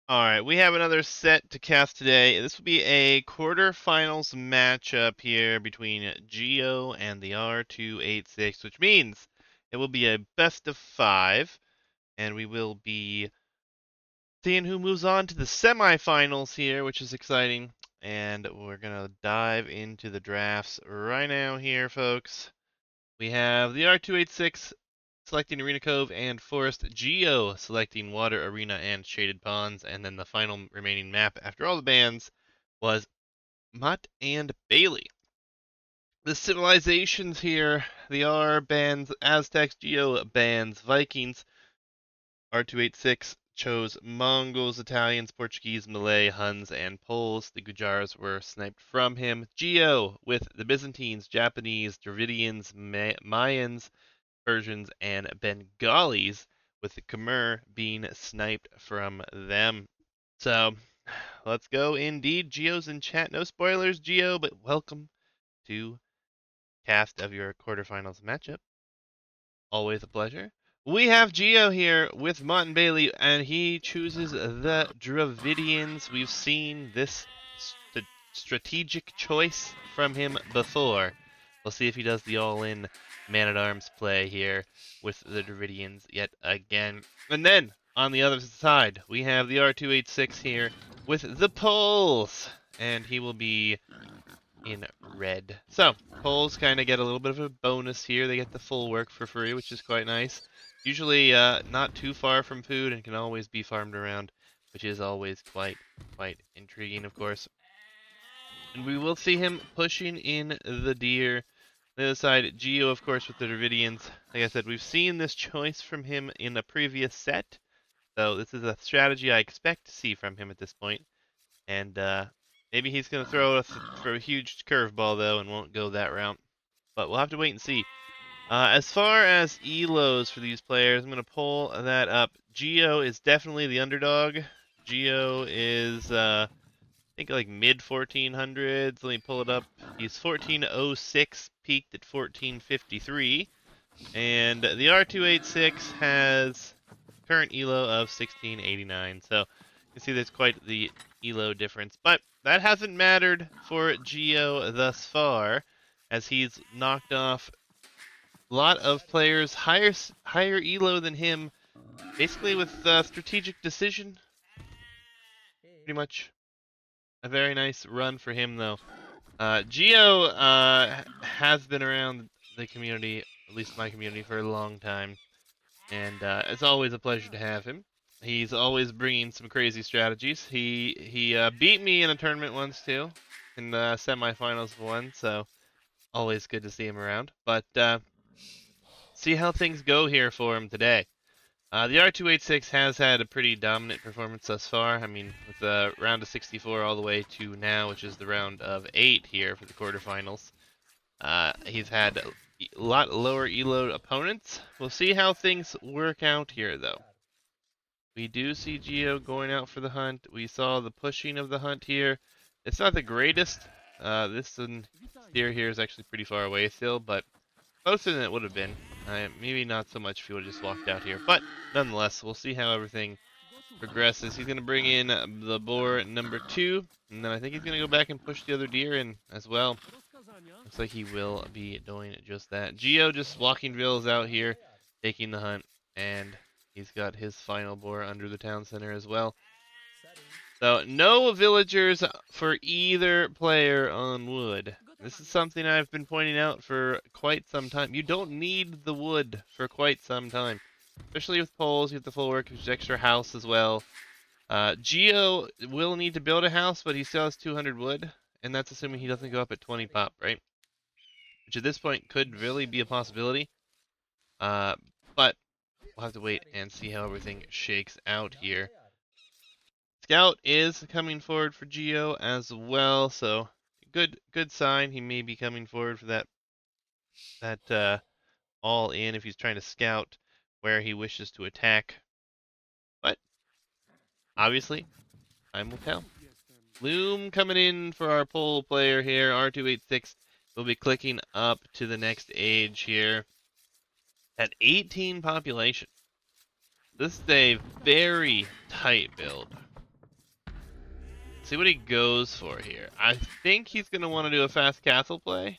Alright, we have another set to cast today. This will be a quarterfinals matchup here between Gio and the TheR286, which means it will be a best of 5, and we will be seeing who moves on to the semifinals here, which is exciting. And we're going to dive into the drafts right now here, folks. We have the TheR286 selecting Arena Cove and Forest, Gio selecting Water, Arena, and Shaded Ponds, and then the final remaining map after all the bans was Mutt and Bailey. The civilizations here, the R bans Aztecs, Gio bans Vikings, TheR286 chose Mongols, Italians, Portuguese, Malay, Huns, and Poles. The Gujars were sniped from him. Gio with the Byzantines, Japanese, Dravidians, Mayans, Persians, and Bengalis, with the Khmer being sniped from them. So, let's go indeed. Gio's in chat. No spoilers, Gio, but welcome to cast of your quarterfinals matchup. Always a pleasure. We have Gio here with Martin Bailey, and he chooses the Dravidians. We've seen this strategic choice from him before. We'll see if he does the all-in man-at-arms play here with the Dravidians yet again. And then, on the other side, we have the TheR286 here with the Poles, and he will be in red. So, Poles kind of get a little bit of a bonus here. They get the full work for free, which is quite nice. Usually not too far from food and can always be farmed around, which is always quite intriguing, of course. And we will see him pushing in the deer. The other side, Gio, of course, with the Dravidians. Like I said, we've seen this choice from him in a previous set. So this is a strategy I expect to see from him at this point. And maybe he's going to throw for a huge curveball, though, and won't go that route. But we'll have to wait and see. As far as ELOs for these players, I'm going to pull that up. Gio is definitely the underdog. Gio is, I think, like mid 1400s. Let me pull it up. He's 1406, peaked at 1453. And the TheR286 has current ELO of 1689. So you can see there's quite the ELO difference. But that hasn't mattered for Gio thus far, as he's knocked off a lot of players higher ELO than him, basically with strategic decision. Pretty much a very nice run for him, though. Gio has been around the community, at least my community, for a long time, and it's always a pleasure to have him. He's always bringing some crazy strategies. He beat me in a tournament once too, in the semifinals of one, so always good to see him around. But see how things go here for him today. The TheR286 has had a pretty dominant performance thus far. I mean, with the round of 64 all the way to now, which is the round of 8 here for the quarterfinals. He's had a lot lower ELO opponents. We'll see how things work out here, though. We do see Gio going out for the hunt. We saw the pushing of the hunt here. It's not the greatest. This steer here is actually pretty far away still, but closer than it would have been. Maybe not so much if he would have just walked out here. But nonetheless, we'll see how everything progresses. He's going to bring in the boar number 2. And then I think he's going to go back and push the other deer in as well. Looks like he will be doing just that. Gio just walking drills out here, taking the hunt. And he's got his final boar under the town center as well. So no villagers for either player on wood. This is something I've been pointing out for quite some time. You don't need the wood for quite some time. Especially with poles, you have the full work, there's extra house as well. Gio will need to build a house, but he still has 200 wood. And that's assuming he doesn't go up at 20 pop, right? Which at this point could really be a possibility. But we'll have to wait and see how everything shakes out here. Scout is coming forward for Gio as well, so good sign. He may be coming forward for that all in if he's trying to scout where he wishes to attack. But obviously, time will tell. Loom coming in for our pole player here. TheR286 will be clicking up to the next age here at 18 population. This is a very tight build. Let's see what he goes for here. I think he's going to want to do a fast castle play.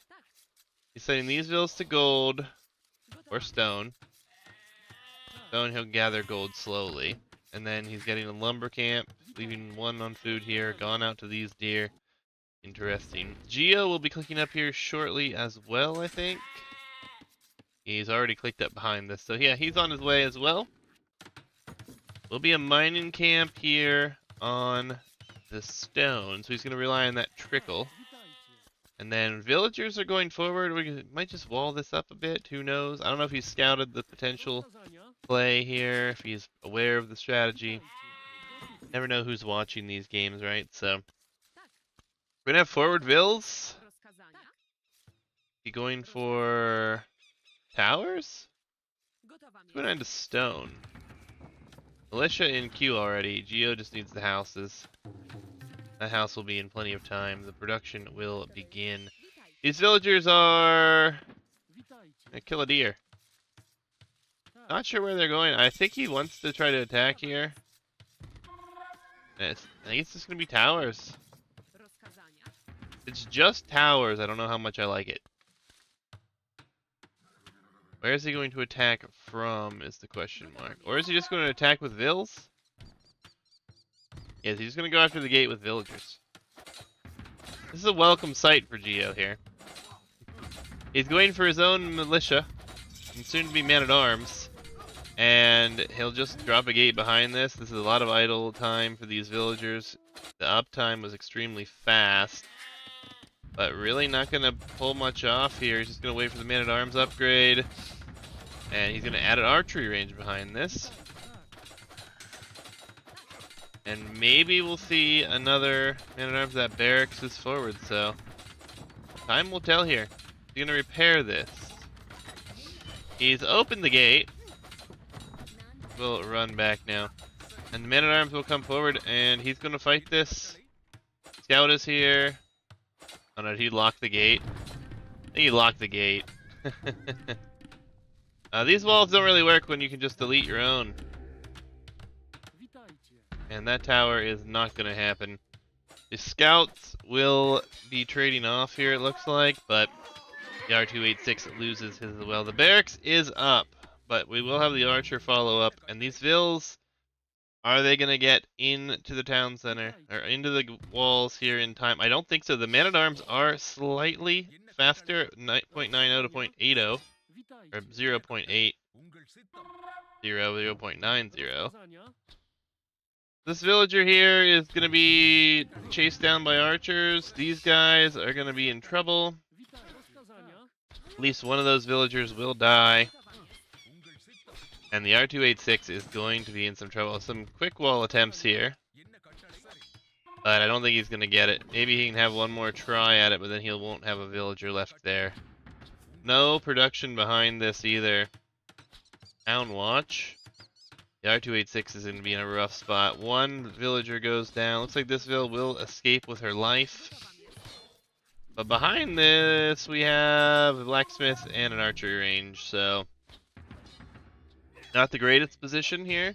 He's setting these villas to gold or stone. Stone, he'll gather gold slowly. And then he's getting a lumber camp, leaving one on food here, gone out to these deer. Interesting. Gio will be clicking up here shortly as well, I think. He's already clicked up behind this. So yeah, he's on his way as well. Will be a mining camp here on the stone. So he's going to rely on that trickle. And then villagers are going forward. We might just wall this up a bit. Who knows? I don't know if he's scouted the potential play here, if he's aware of the strategy. Never know who's watching these games, right? So we're going to have forward vills. He going for towers? Let's go down to stone. Militia in queue already. Gio just needs the houses. That house will be in plenty of time. The production will begin. These villagers are gonna kill a deer. Not sure where they're going. I think he wants to try to attack here. I think it's just gonna be towers. It's just towers. I don't know how much I like it. Where is he going to attack from is the question mark. Or is he just going to attack with vills? Yes, he's going to go after the gate with villagers. This is a welcome sight for Gio here. He's going for his own militia, and soon to be man-at-arms. And he'll just drop a gate behind this. This is a lot of idle time for these villagers. The uptime was extremely fast. But really not going to pull much off here. He's just going to wait for the man-at-arms upgrade. And he's going to add an archery range behind this. And maybe we'll see another man-at-arms that barracks is forward. So time will tell here. He's going to repair this. He's opened the gate. We'll run back now. And the man-at-arms will come forward and he's going to fight this. Scout is here. Oh no, did he lock the gate? I think he locked the gate. These walls don't really work when you can just delete your own. And that tower is not going to happen. The scouts will be trading off here, it looks like, but the TheR286 loses his as well. The barracks is up, but we will have the archer follow up. And these vills, are they going to get into the town center, or into the walls here in time? I don't think so. The man-at-arms are slightly faster, 0.90 to 0.80, or 0.80, 0.90. This villager here is going to be chased down by archers. These guys are going to be in trouble. At least one of those villagers will die. And the TheR286 is going to be in some trouble. Some quick wall attempts here. But I don't think he's going to get it. Maybe he can have one more try at it, but then he won't have a villager left there. No production behind this either. Town watch. The TheR286 is going to be in a rough spot. One villager goes down. Looks like this vill will escape with her life. But behind this, we have a blacksmith and an archery range, so not the greatest position here.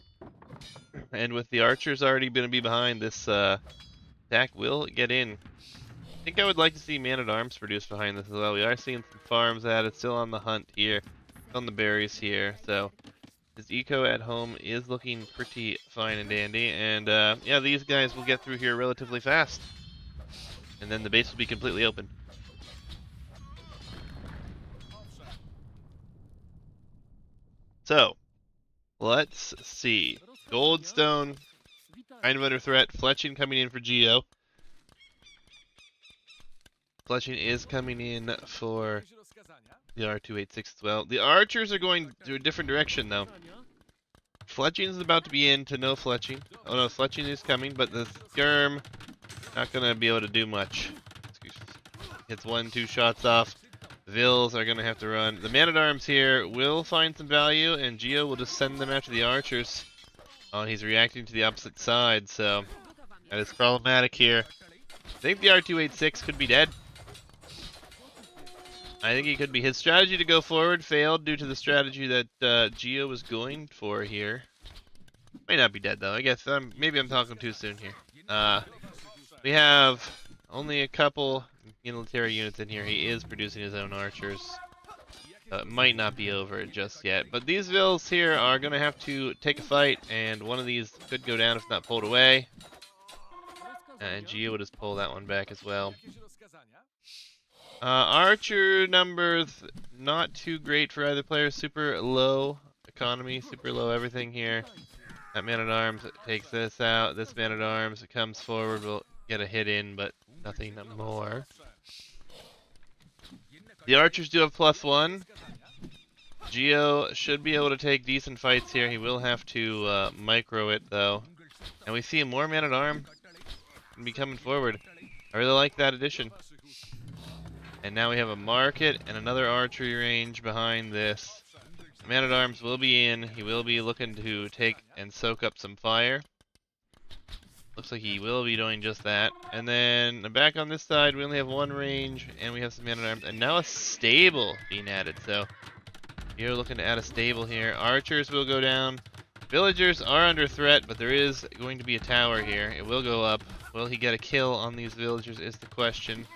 And with the archers already going to be behind, this attack will get in. I think I would like to see man-at-arms produced behind this as well. We are seeing some farms added, still on the hunt here, on the berries here. So his eco at home is looking pretty fine and dandy. And yeah, these guys will get through here relatively fast. And then the base will be completely open. So let's see. Goldstone, kind of under threat. Fletching coming in for Gio. Fletching is coming in for the TheR286 as well. The archers are going to a different direction though. Fletching is about to be into no fletching. Oh no, fletching is coming, but the skirm not gonna be able to do much. Hits 1-2 shots off. Vills are gonna have to run. The man-at-arms here will find some value, and Gio will just send them after the archers. Oh, he's reacting to the opposite side, so that is problematic here. I think the TheR286 could be dead. I think he could be. His strategy to go forward failed due to the strategy that Gio was going for here. Might not be dead though. I guess maybe I'm talking too soon here. We have only a couple military units in here. He is producing his own archers. It might not be over just yet. But these vills here are going to have to take a fight, and one of these could go down if not pulled away. And Gio will just pull that one back as well. Archer numbers, not too great for either player. Super low economy, super low everything here. That man-at-arms takes this out. This man-at-arms comes forward, will get a hit in, but nothing more. The archers do have +1. Gio should be able to take decent fights here. He will have to micro it, though. And we see more man-at-arm be coming forward. I really like that addition. And now we have a market and another archery range behind this. Man-at-arms will be in. He will be looking to take and soak up some fire. Looks like he will be doing just that. And then back on this side, we only have one range, and we have some man-at-arms. And now a stable being added. So you're looking to add a stable here. Archers will go down. Villagers are under threat, but there is going to be a tower here. It will go up. Will he get a kill on these villagers is the question.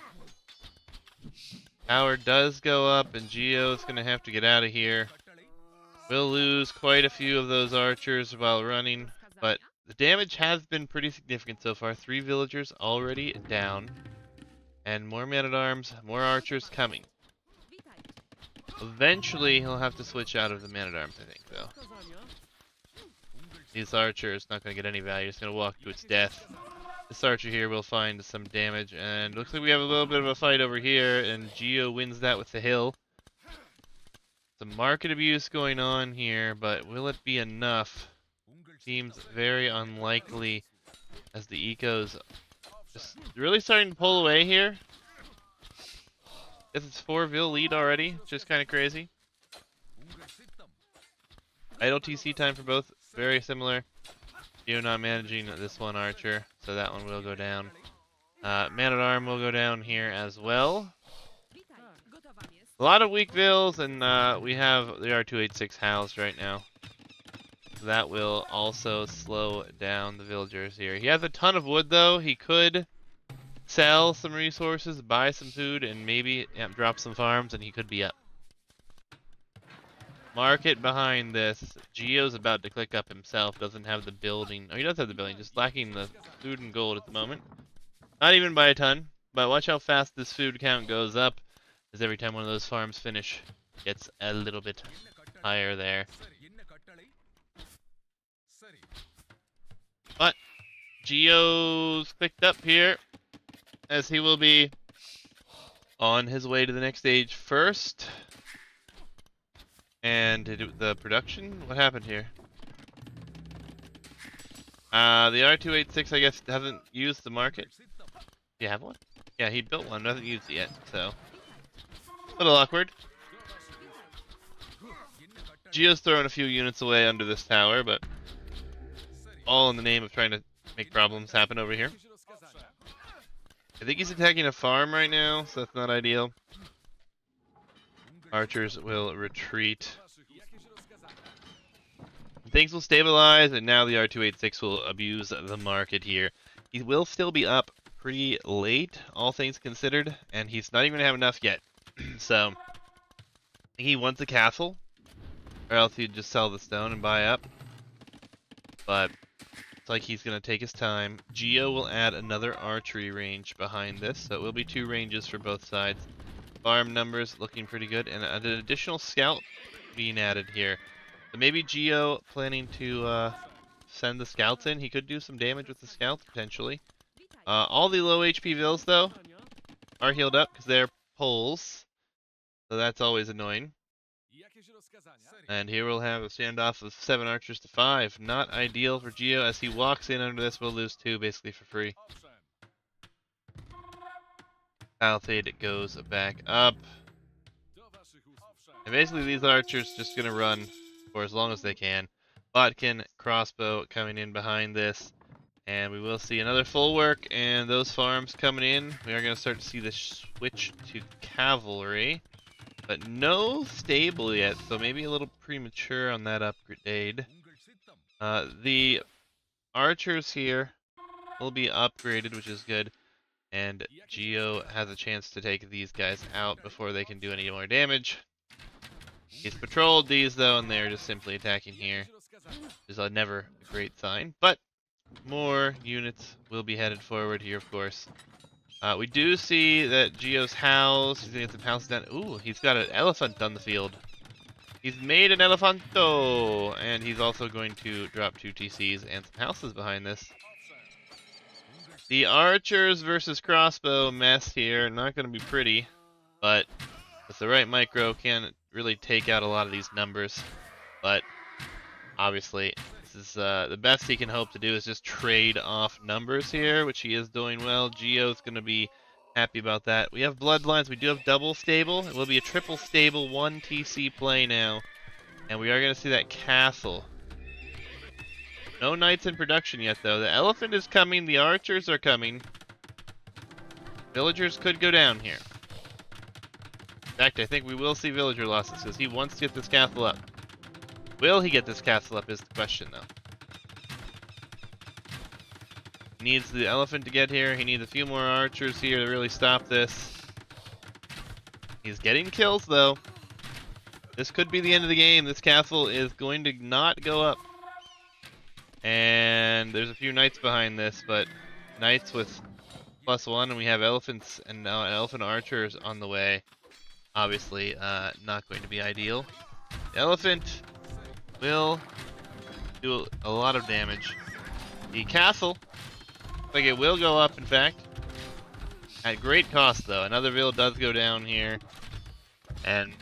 Tower does go up, and Gio is going to have to get out of here. We'll lose quite a few of those archers while running, but the damage has been pretty significant so far. 3 villagers already down, and more man-at-arms, more archers coming. Eventually, he'll have to switch out of the man-at-arms, I think, though. This archer is not going to get any value. It's going to walk to its death. This archer here will find some damage, and looks like we have a little bit of a fight over here, and Gio wins that with the hill. Some market abuse going on here, but will it be enough? Seems very unlikely, as the ecos just really starting to pull away here. Guess it's 4 Vil lead already, just kind of crazy. Idle TC time for both, very similar. Gio not managing this one archer, so that one will go down. Man-at-arm will go down here as well. A lot of weak vills, and we have the TheR286 housed right now. So that will also slow down the villagers here. He has a ton of wood, though. He could sell some resources, buy some food, and maybe drop some farms, and he could be up. Market behind this. Gio's about to click up himself. Doesn't have the building. Oh, he does have the building. Just lacking the food and gold at the moment. Not even by a ton. But watch how fast this food count goes up. As every time one of those farms finish, gets a little bit higher there. But Gio's clicked up here, as he will be on his way to the next stage first. And the production? What happened here? The TheR286, I guess, hasn't used the market. Do you have one? Yeah, he built one, hasn't used it yet, so. A little awkward. Gio's throwing a few units away under this tower, but all in the name of trying to make problems happen over here. I think he's attacking a farm right now, so that's not ideal. Archers will retreat. Things will stabilize, and now the TheR286 will abuse the market here. He will still be up pretty late, all things considered, and he's not even going to have enough yet. So, I think he wants a castle, or else he'd just sell the stone and buy up. But it's like he's going to take his time. Gio will add another archery range behind this, so it will be 2 ranges for both sides. Farm numbers looking pretty good, and an additional scout being added here. So maybe Gio planning to send the scouts in. He could do some damage with the scouts, potentially. All the low HP vills, though, are healed up because they're poles. So that's always annoying. And here we'll have a standoff of 7 archers to 5. Not ideal for Gio. As he walks in under this, we'll lose 2 basically for free. Palisade goes back up. And basically these archers just going to run for as long as they can. Botkin, crossbow coming in behind this. And we will see another full work, and those farms coming in. We are going to start to see the switch to cavalry. But no stable yet, so maybe a little premature on that upgrade. The archers here will be upgraded, which is good. And Gio has a chance to take these guys out before they can do any more damage. He's patrolled these though, and they're just simply attacking here. Which is never a great sign, but more units will be headed forward here, of course. We do see that Gio's house, he's gonna get some houses down. Ooh, he's got an elephant on the field. He's made an elefanto, and he's also going to drop 2 TCs and some houses behind this. The archers versus crossbow mess here, not going to be pretty, but with the right micro, can really take out a lot of these numbers. But obviously, this is the best he can hope to do is just trade off numbers here, which he is doing well. Gio's going to be happy about that. We have bloodlines. We do have double stable. It will be a triple stable 1 TC play now. And we are going to see that castle. No knights in production yet, though. The elephant is coming. The archers are coming. Villagers could go down here. In fact, I think we will see villager losses because he wants to get this castle up. Will he get this castle up is the question, though. He needs the elephant to get here. He needs a few more archers here to really stop this. He's getting kills, though. This could be the end of the game. This castle is going to not go up. And there's a few knights behind this, but knights with +1, and we have elephants and now elephant archers on the way. Obviously, not going to be ideal. The elephant will do a lot of damage. The castle, like it will go up, in fact. At great cost, though. Another village does go down here. And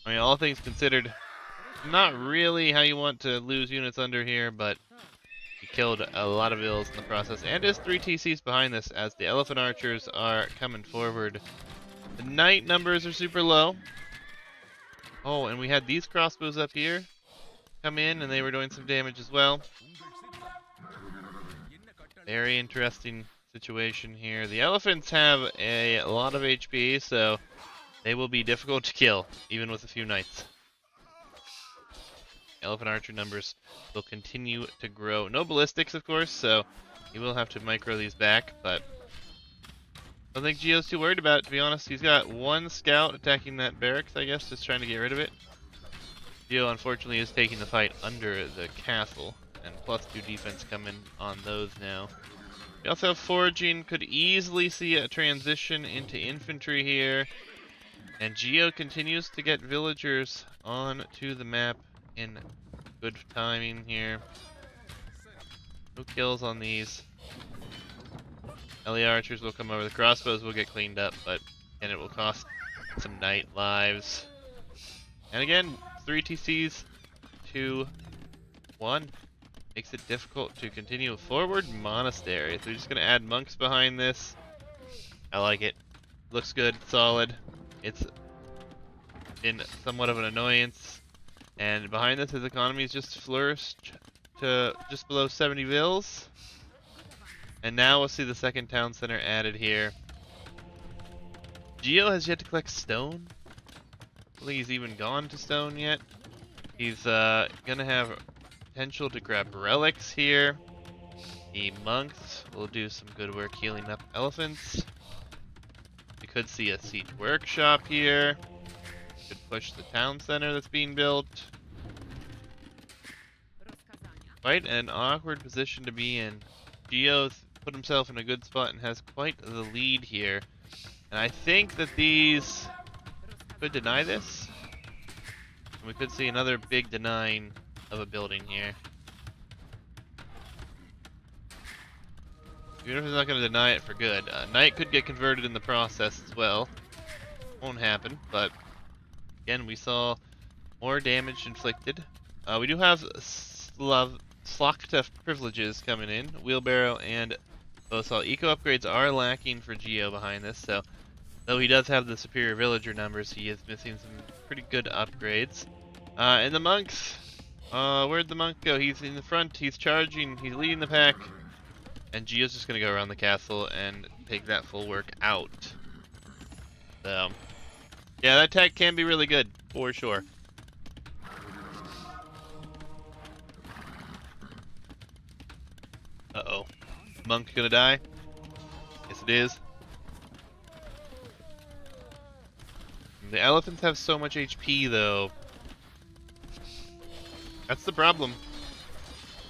I mean, all things considered, not really how you want to lose units under here, but he killed a lot of vills in the process. And there's 3 TCs behind this as the elephant archers are coming forward. The knight numbers are super low. Oh, and we had these crossbows up here come in, and they were doing some damage as well. Very interesting situation here. The elephants have a lot of HP, so they will be difficult to kill, even with a few knights. Elephant archer numbers will continue to grow. No ballistics, of course, so you will have to micro these back, but I don't think Gio's too worried about it, to be honest. He's got 1 scout attacking that barracks, I guess, just trying to get rid of it. Gio, unfortunately, is taking the fight under the castle, and +2 defense coming on those now. We also have foraging, could easily see a transition into infantry here. And Gio continues to get villagers on to the map in good timing here. No kills on these. LE archers will come over. The crossbows will get cleaned up, but and it will cost some knight lives. And again, 3 TCs to 1. Makes it difficult to continue forward. Monastery. So we're just going to add monks behind this. I like it. Looks good, solid. It's been somewhat of an annoyance. And behind this, his economy has just flourished to just below 70 vills. And now we'll see the second town center added here. Gio has yet to collect stone. I don't think he's even gone to stone yet. He's gonna have potential to grab relics here. The monks will do some good work healing up elephants. We could see a siege workshop here. Could push the town center that's being built. Quite an awkward position to be in. Gio's put himself in a good spot and has quite the lead here. And I think that these could deny this. And we could see another big denying of a building here. Even if he's not going to deny it for good. Knight could get converted in the process as well. Won't happen, but again, we saw more damage inflicted. We do have Slachta privileges coming in. Wheelbarrow and Bosal. Eco upgrades are lacking for Gio behind this, so though he does have the superior villager numbers, he is missing some pretty good upgrades. And the monks, where'd the monk go? He's in the front, he's charging, he's leading the pack. And Gio's just going to go around the castle and take that full work out. So, yeah, that tech can be really good, for sure. Uh-oh. Monk gonna die? Yes, it is. The elephants have so much HP, though. That's the problem.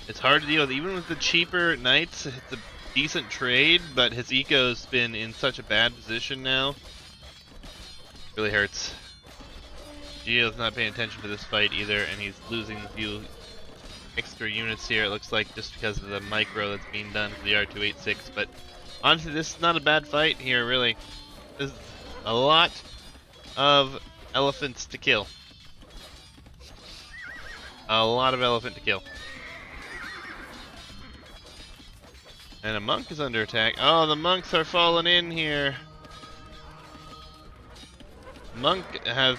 It's hard to deal with. Even with the cheaper knights, it's a decent trade, but his eco's been in such a bad position now. It really hurts. Gio's not paying attention to this fight either, and he's losing a few extra units here, it looks like, just because of the micro that's being done for the TheR286. But honestly, this is not a bad fight here, really. There's a lot of elephants to kill. A lot of elephant to kill. And a monk is under attack. Oh, the monks are falling in here. Monk has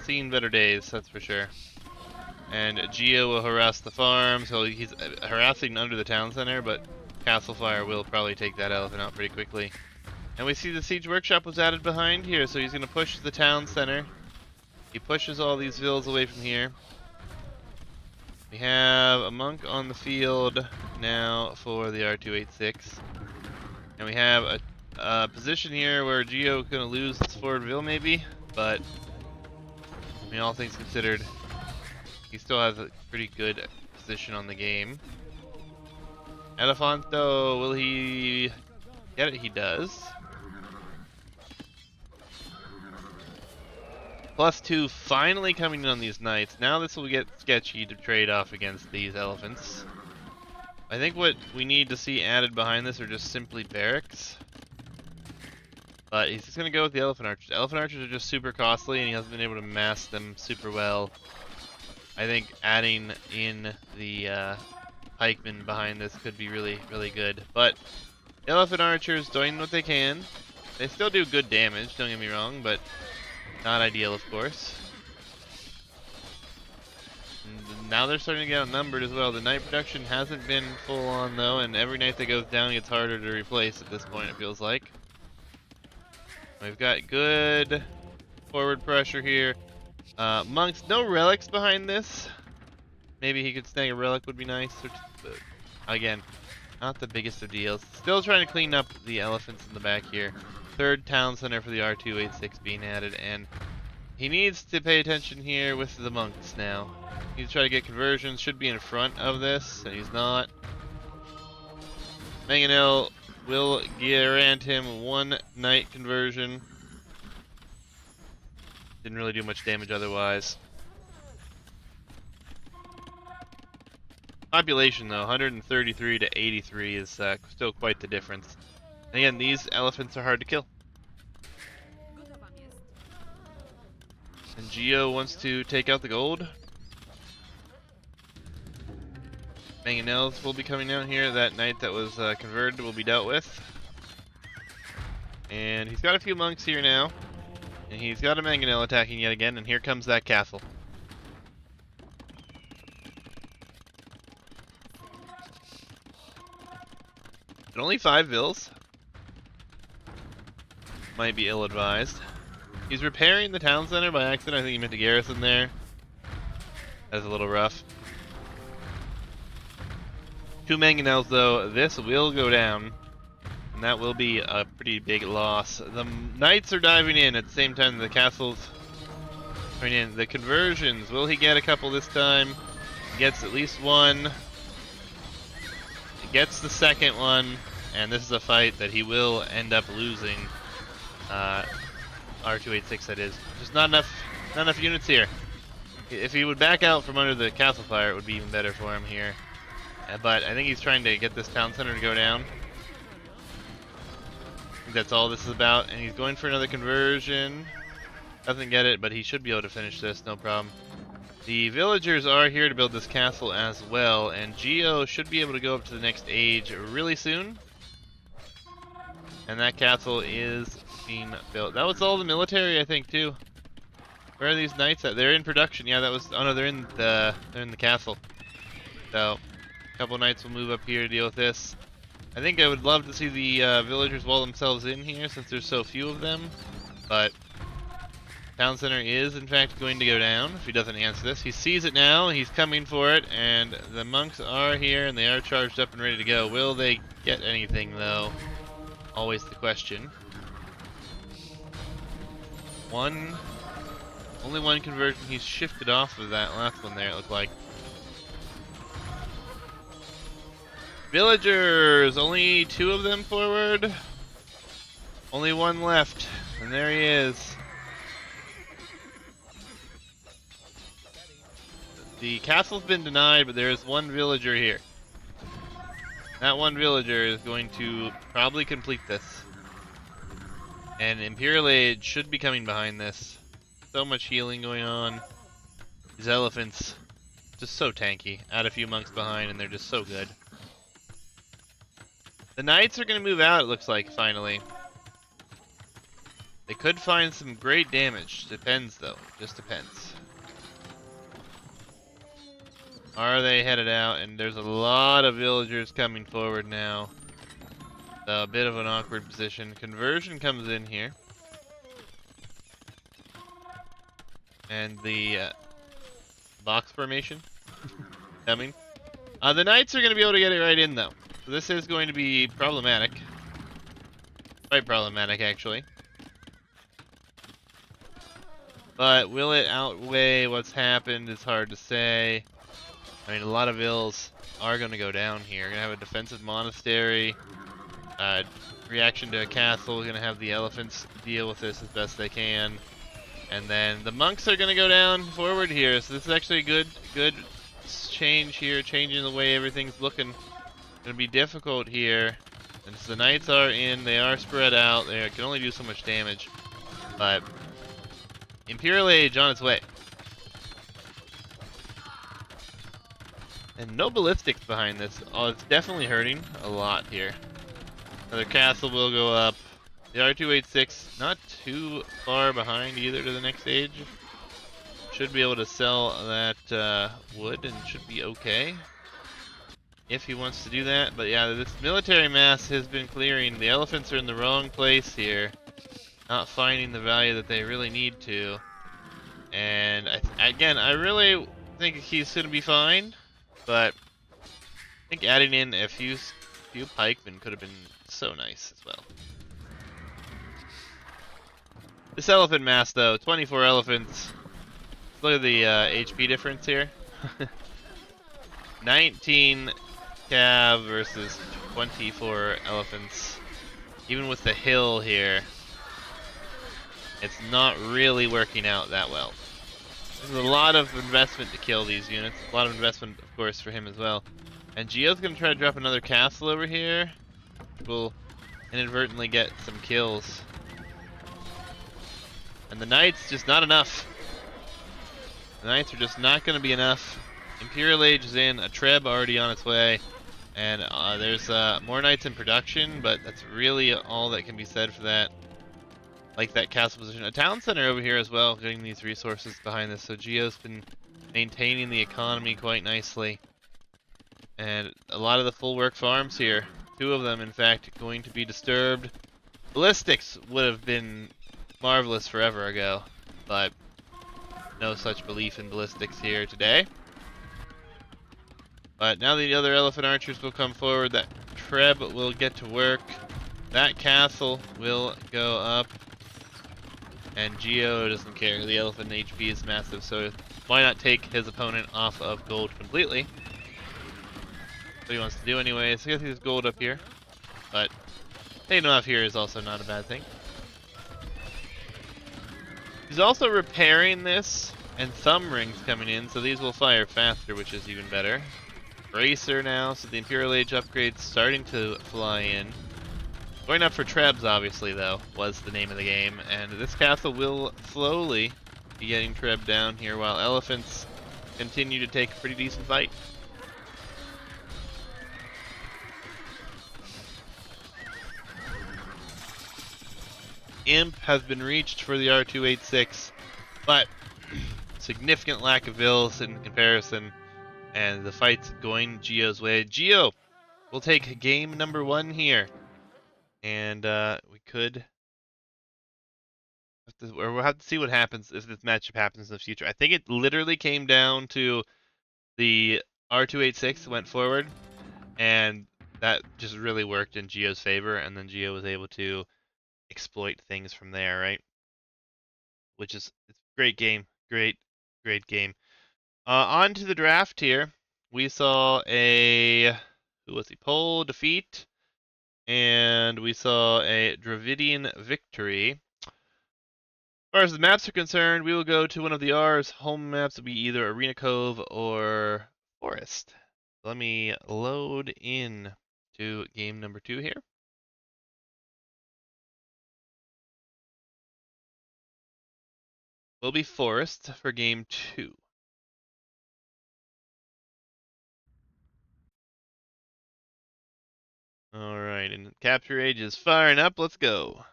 seen better days, that's for sure. And Gio will harass the farm, so he's harassing under the town center, but Castle Fire will probably take that elephant out pretty quickly. And we see the siege workshop was added behind here, so he's going to push the town center. He pushes all these villas away from here. We have a monk on the field now for the TheR286. And we have a position here where Gio is going to lose his forward ville maybe, but I mean, all things considered, he still has a pretty good position on the game. Elefanto, will he get it? He does. +2 finally coming in on these knights. Now this will get sketchy to trade off against these elephants. I think what we need to see added behind this are just simply barracks. But he's just going to go with the elephant archers. Elephant archers are just super costly, and he hasn't been able to mass them super well. I think adding in the pikemen behind this could be really, really good. But the elephant archers doing what they can. They still do good damage, don't get me wrong, but not ideal, of course. And now they're starting to get outnumbered as well. The knight production hasn't been full on though, and every knight that goes down gets harder to replace at this point, it feels like. We've got good forward pressure here. Monks, no relics behind this. Maybe he could snag a relic, would be nice. But again, not the biggest of deals. Still trying to clean up the elephants in the back here. Third town center for the TheR286 being added, and he needs to pay attention here with the monks now. He needs to try to get conversions, should be in front of this, and he's not. Mangonel will grant him one knight conversion. Didn't really do much damage otherwise. Population though, 133 to 83 is still quite the difference. And again, these elephants are hard to kill. And Gio wants to take out the gold. Mangonels will be coming out here. That knight that was converted will be dealt with. And he's got a few monks here now. And he's got a Mangonel attacking yet again, and here comes that castle. But only 5 vills. Might be ill-advised. He's repairing the town center by accident. I think he meant to garrison there. That's a little rough. 2 Mangonels though. This will go down. And that will be a pretty big loss. The knights are diving in at the same time the castle's coming in. The conversions, will he get a couple this time? He gets at least one. He gets the second one. And this is a fight that he will end up losing. TheR286 that is. Just not enough units here. If he would back out from under the castle fire, it would be even better for him here. But I think he's trying to get this town center to go down. I think that's all this is about, and he's going for another conversion. Doesn't get it, but he should be able to finish this, no problem. The villagers are here to build this castle as well, and Gio should be able to go up to the next age really soon. And that castle is being built. That was all the military, I think, too. Where are these knights at? They're in production. Yeah, that was. Oh no, they're in the castle. So, a couple knights will move up here to deal with this. I think I would love to see the villagers wall themselves in here since there's so few of them, but Town center is, in fact, going to go down if he doesn't answer this. He sees it now, he's coming for it, and the monks are here, and they are charged up and ready to go. Will they get anything, though? Always the question. Only one conversion. He's shifted off of that last one there, it looked like. Villagers! Only 2 of them forward. Only 1 left, and there he is. The castle's been denied, but there is 1 villager here. That 1 villager is going to probably complete this. And Imperial Age should be coming behind this. So much healing going on. These elephants, just so tanky. Add a few monks behind and they're just so good. The knights are going to move out, it looks like, finally. They could find some great damage. Depends, though. Just depends. Are they headed out? And there's a lot of villagers coming forward now. So a bit of an awkward position. Conversion comes in here. And the box formation coming. The knights are going to be able to get it right in, though. So this is going to be problematic. Quite problematic, actually. But will it outweigh what's happened? It's hard to say. I mean, a lot of ills are going to go down here. We're going to have a defensive monastery. Reaction to a castle. We're going to have the elephants deal with this as best they can. And then the monks are going to go down forward here. So this is actually a good change here. Changing the way everything's looking. Going to be difficult here. And so the knights are in. They are spread out. They can only do so much damage. But Imperial Age on its way. And no ballistics behind this. Oh, it's definitely hurting a lot here. Another castle will go up. The TheR286 not too far behind either to the next stage. Should be able to sell that wood and should be okay. If he wants to do that. But yeah, this military mass has been clearing. The elephants are in the wrong place here. Not finding the value that they really need to. And again, I really think he's going to be fine. But I think adding in a few pikemen could have been so nice as well. This elephant mass, though, 24 elephants. Look at the HP difference here. 19 cav versus 24 elephants. Even with the hill here, it's not really working out that well. There's a lot of investment to kill these units. A lot of investment, of course, for him as well. And Gio's going to try to drop another castle over here. We'll inadvertently get some kills. And the knights, just not enough. The knights are just not going to be enough. Imperial Age is in, a Treb already on its way. And there's more knights in production, but that's really all that can be said for that. Like that castle position. A town center over here as well, getting these resources behind this. So Gio's been maintaining the economy quite nicely. And a lot of the full work farms here. 2 of them, in fact, going to be disturbed. Ballistics would have been marvelous forever ago, but no such belief in ballistics here today. But now the other elephant archers will come forward. That Treb will get to work. That castle will go up. And Gio doesn't care. The elephant HP is massive, so why not take his opponent off of gold completely? That's what he wants to do anyway. So I guess he's gold up here. But taking him off here is also not a bad thing. He's also repairing this, and thumb rings coming in, so these will fire faster, which is even better. Bracer now, so the Imperial Age upgrade's starting to fly in. Going up for Trebs, obviously, though, was the name of the game, and this castle will slowly be getting Treb down here while elephants continue to take a pretty decent fight. Imp has been reached for the TheR286, but significant lack of vills in comparison, and the fight's going Gio's way. Gio will take game number 1 here. And we could We'll have to see what happens if this matchup happens in the future. I think it literally came down to the R286 went forward, and that just really worked in Gio's favor, and then Gio was able to exploit things from there, right? Which is it's a great game, great game. On to the draft here. We saw a who was he? Pole defeat, and we saw a Dravidian victory. As far as the maps are concerned, we will go to one of the R's. Home maps will be either Arena Cove or Forest. Let me load in to game number 2 here. Will be Forest for game 2. Alright, and capture age is firing up. Let's go.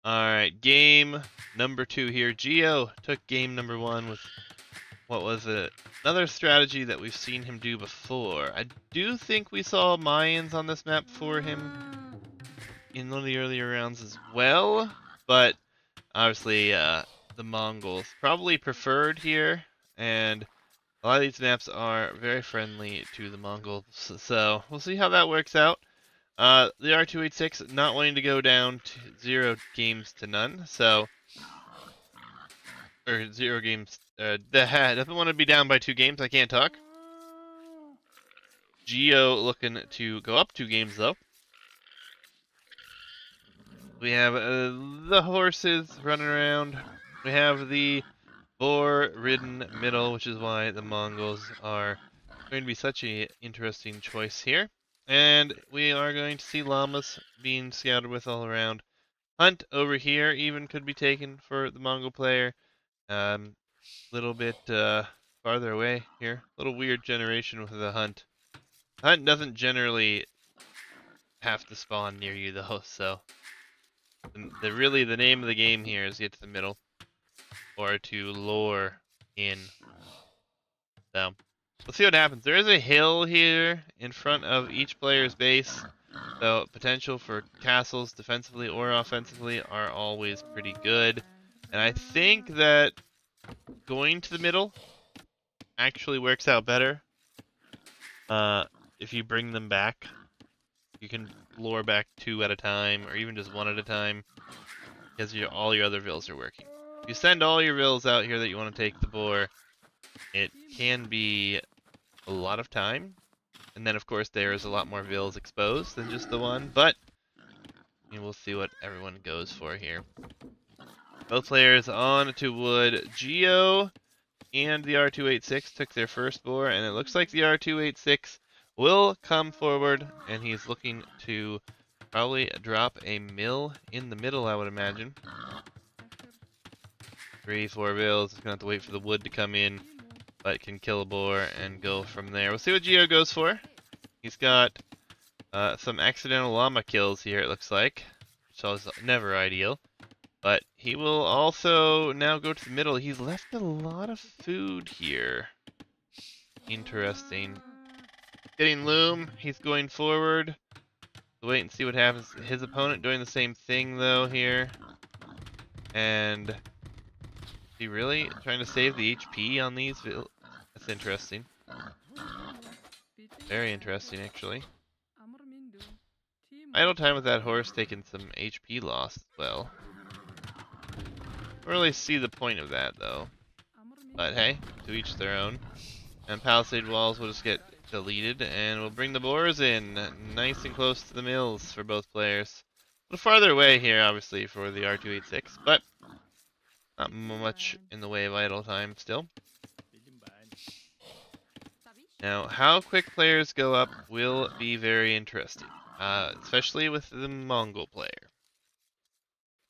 Alright, game number 2 here. Gio took game number 1 with, what was it? Another strategy that we've seen him do before. I do think we saw Mayans on this map for him in one of the earlier rounds as well, but obviously the Mongols probably preferred here, and a lot of these maps are very friendly to the Mongols, so we'll see how that works out. The R286 not wanting to go down to 0 games to none, so or 0 games. Doesn't want to be down by 2 games. I can't talk. Gio looking to go up 2 games though. We have the horses running around. We have the boar-ridden middle, which is why the Mongols are going to be such an interesting choice here. And we are going to see llamas being scouted with all around. Hunt over here even could be taken for the Mongol player. Little bit farther away here. Little weird generation with the hunt. Hunt doesn't generally have to spawn near you though, so the name of the game here is get to the middle or to lure in. So let's see what happens. There is a hill here in front of each player's base, so potential for castles defensively or offensively are always pretty good. And I think that going to the middle actually works out better. If you bring them back, you can lure back 2 at a time, or even just 1 at a time, because all your other vills are working. If you send all your vills out here that you want to take the boar, it can be a lot of time. And then, of course, there's a lot more vills exposed than just the 1, but we'll see what everyone goes for here. Both players on to wood. Gio and the R286 took their first boar, and it looks like the R286 will come forward, and he's looking to probably drop a mill in the middle, I would imagine. 3, 4 bills. He's going to have to wait for the wood to come in, but can kill a boar and go from there. We'll see what Gio goes for. He's got some accidental llama kills here, it looks like, which is never ideal. But he will also now go to the middle. He's left a lot of food here. Interesting. Getting loom. He's going forward. We'll wait and see what happens. His opponent doing the same thing though here. And is he really trying to save the HP on these? That's interesting. Very interesting, actually. Idle time with that horse taking some HP loss as well. Don't really see the point of that though. But hey, to each their own. And palisade walls will just get deleted, and we'll bring the boars in, nice and close to the mills for both players. A little farther away here, obviously, for the R286, but not much in the way of idle time still. Now, how quick players go up will be very interesting, especially with the Mongol player.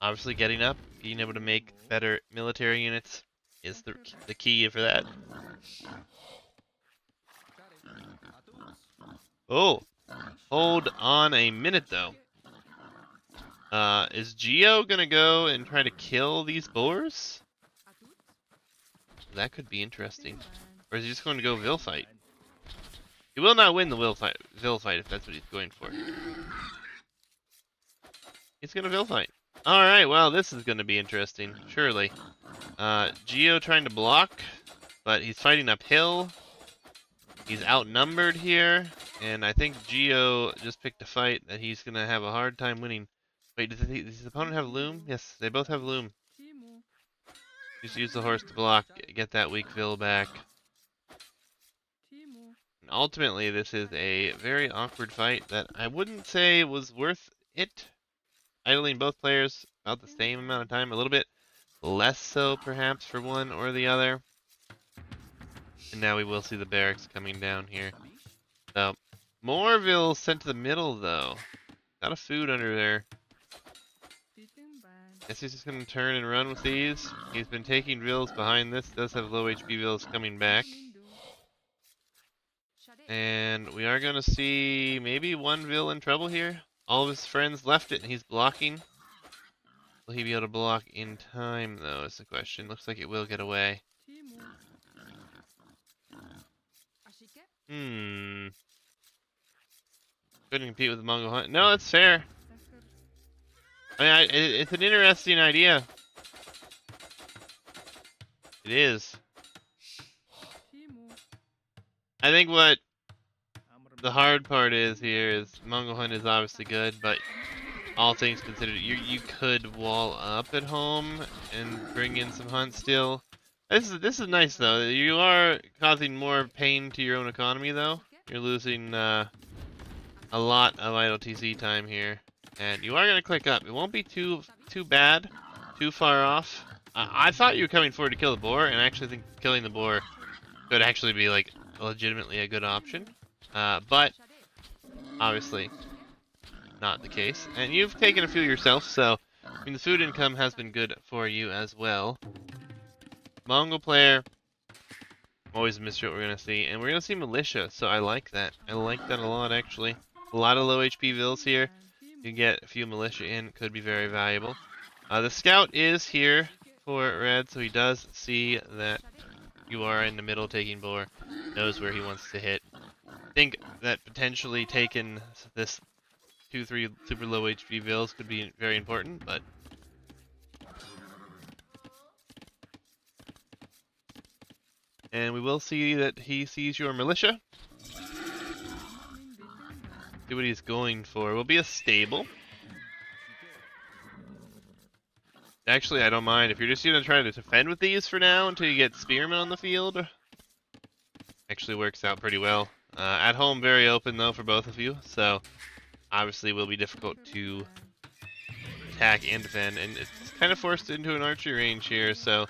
Obviously, getting up, being able to make better military units is the key for that. Oh, hold on a minute though. Is Gio gonna go and try to kill these boars? That could be interesting. Or is he just going to go Vil fight? He will not win the Vil fight if that's what he's going for. He's gonna Vil fight. Alright, well, this is going to be interesting, surely. Gio trying to block, but he's fighting uphill. He's outnumbered here, and I think Gio just picked a fight that he's going to have a hard time winning. Wait, does his opponent have Loom? Yes, they both have Loom. Just use the horse to block, get that weak Vil back. And ultimately, this is a very awkward fight that I wouldn't say was worth it. Idling both players about the same amount of time, a little bit less so perhaps for one or the other. And now we will see the barracks coming down here. So, more Vils sent to the middle though. Got a food under there. Guess he's just gonna turn and run with these. He's been taking Vils behind this. Does have low HP Vils coming back. And we are gonna see maybe one Vil in trouble here. All of his friends left it and he's blocking. Will he be able to block in time though is the question. Looks like it will get away. Couldn't compete with the Mongol Hunt. No, that's fair. I mean, it's an interesting idea. It is. I think what the hard part is here is Mongol Hunt is obviously good, but all things considered, you could wall up at home and bring in some Hunt still. This is nice though. You are causing more pain to your own economy though. You're losing a lot of idle TC time here, and you are gonna click up. It won't be too bad, too far off. I thought you were coming forward to kill the boar, and I actually think killing the boar could actually be like legitimately a good option, but obviously not the case. And you've taken a few yourself, so I mean the food income has been good for you as well. Mongol player, always a mystery what we're gonna see, and we're gonna see militia. So I like that. I like that a lot actually. A lot of low HP Vils here. You get a few militia in, could be very valuable. The scout is here for red, so he does see that you are in the middle taking boar, knows where he wants to hit. I think that potentially taking this 2-3 super low HP Vils could be very important, but and we will see that he sees your militia. See what he's going for. Will be a stable. Actually, I don't mind. If you're just gonna try to defend with these for now until you get spearmen on the field, actually works out pretty well. At home, very open though for both of you, so obviously will be difficult to attack and defend, and it's kind of forced into an archery range here, so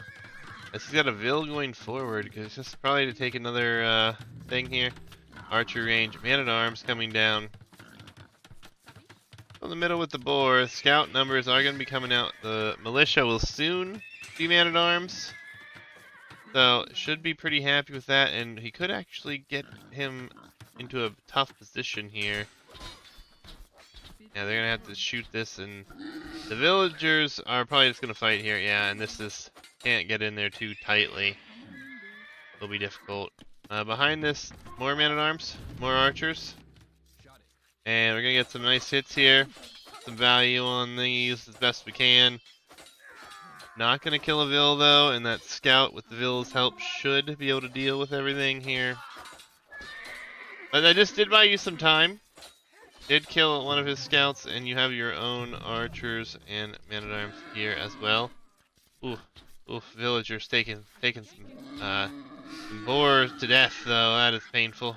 he's got a Vil going forward, because it's just probably to take another thing here. Archery range, man-at-arms coming down. In the middle with the boar, scout numbers are going to be coming out. The militia will soon be man-at-arms, so should be pretty happy with that, and he could actually get him into a tough position here. Yeah, they're going to have to shoot this, and the villagers are probably just going to fight here. Yeah, and this is can't get in there too tightly. It'll be difficult. Behind this, more man-at-arms, more archers. And we're going to get some nice hits here. Some value on these as best we can. Not going to kill a Vil though, and that scout with the Vil's help should be able to deal with everything here. But I just did buy you some time. Did kill one of his scouts, and you have your own archers and man-at-arms here as well. Ooh, villagers taking some boars to death though. That is painful.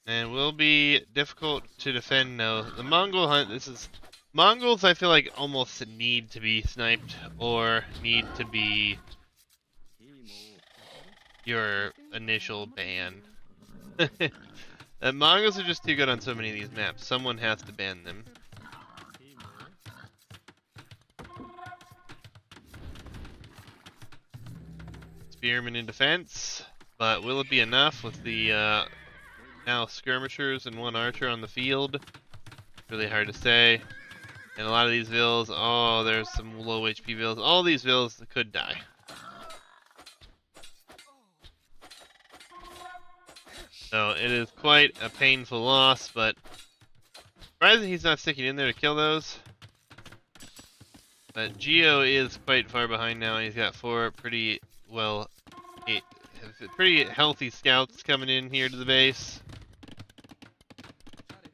And will be difficult to defend now. The Mongol hunt, Mongols I feel like almost need to be sniped or need to be your initial ban. Mongols are just too good on so many of these maps. Someone has to ban them. Spearmen in defense, but will it be enough with the now skirmishers and one archer on the field? Really hard to say. And a lot of these Vils, oh, there's some low HP Vils. All these Vils could die. So it is quite a painful loss, but surprising he's not sticking in there to kill those. But Gio is quite far behind now. He's got 4 pretty pretty healthy scouts coming in here to the base.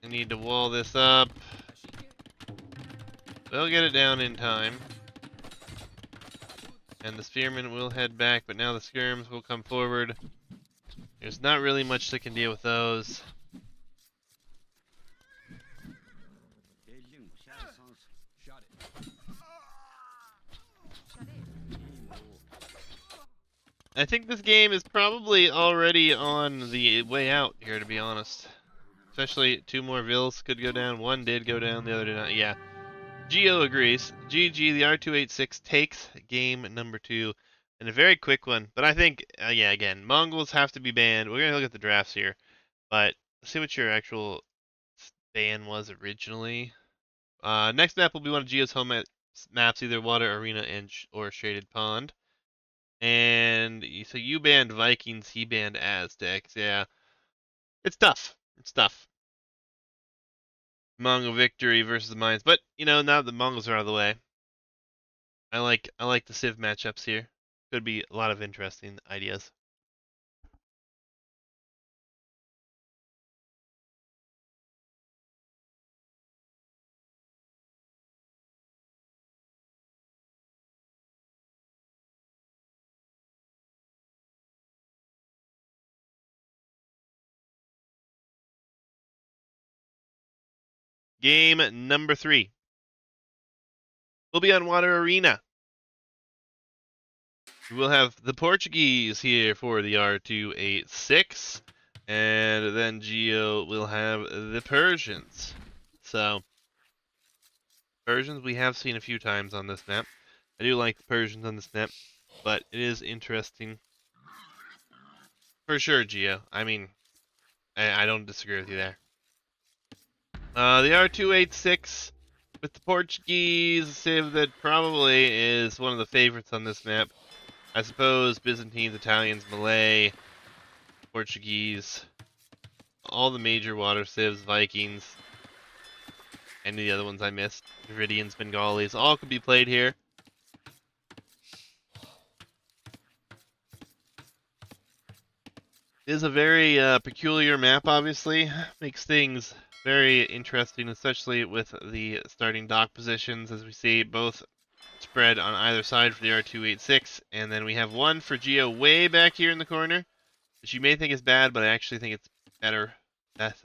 I need to wall this up. They'll get it down in time. And the spearmen will head back, but now the skirms will come forward. There's not really much that can deal with those. I think this game is probably already on the way out here, to be honest. Especially 2 more vills could go down. 1 did go down, the other did not. Yeah. Gio agrees. GG, TheR286 takes game number 2. And a very quick one. But I think, yeah, again, Mongols have to be banned. We're going to look at the drafts here. But let's see what your actual ban was originally. Next map will be one of Gio's home maps, either Water, Arena, and or Shaded Pond. And so you banned Vikings, he banned Aztecs. Yeah, it's tough. It's tough. Mongol victory versus the Mayans, but you know now the Mongols are out of the way. I like the Civ matchups here. Could be a lot of interesting ideas. Game number 3 will be on Water Arena. We will have the Portuguese here for the TheR286, and then Gio will have the Persians. So, Persians we have seen a few times on this map. I do like the Persians on this map, but it is interesting. For sure, Gio. I mean, I don't disagree with you there. The TheR286 with the Portuguese civ that probably is one of the favorites on this map. I suppose Byzantines, Italians, Malay, Portuguese, all the major water civs, Vikings, any of the other ones I missed, Viridians, Bengalis, all could be played here. It is a very peculiar map, obviously. Makes things very interesting, especially with the starting dock positions, as we see both spread on either side for the TheR286, and then we have one for Gio way back here in the corner, which you may think is bad, but I actually think it's better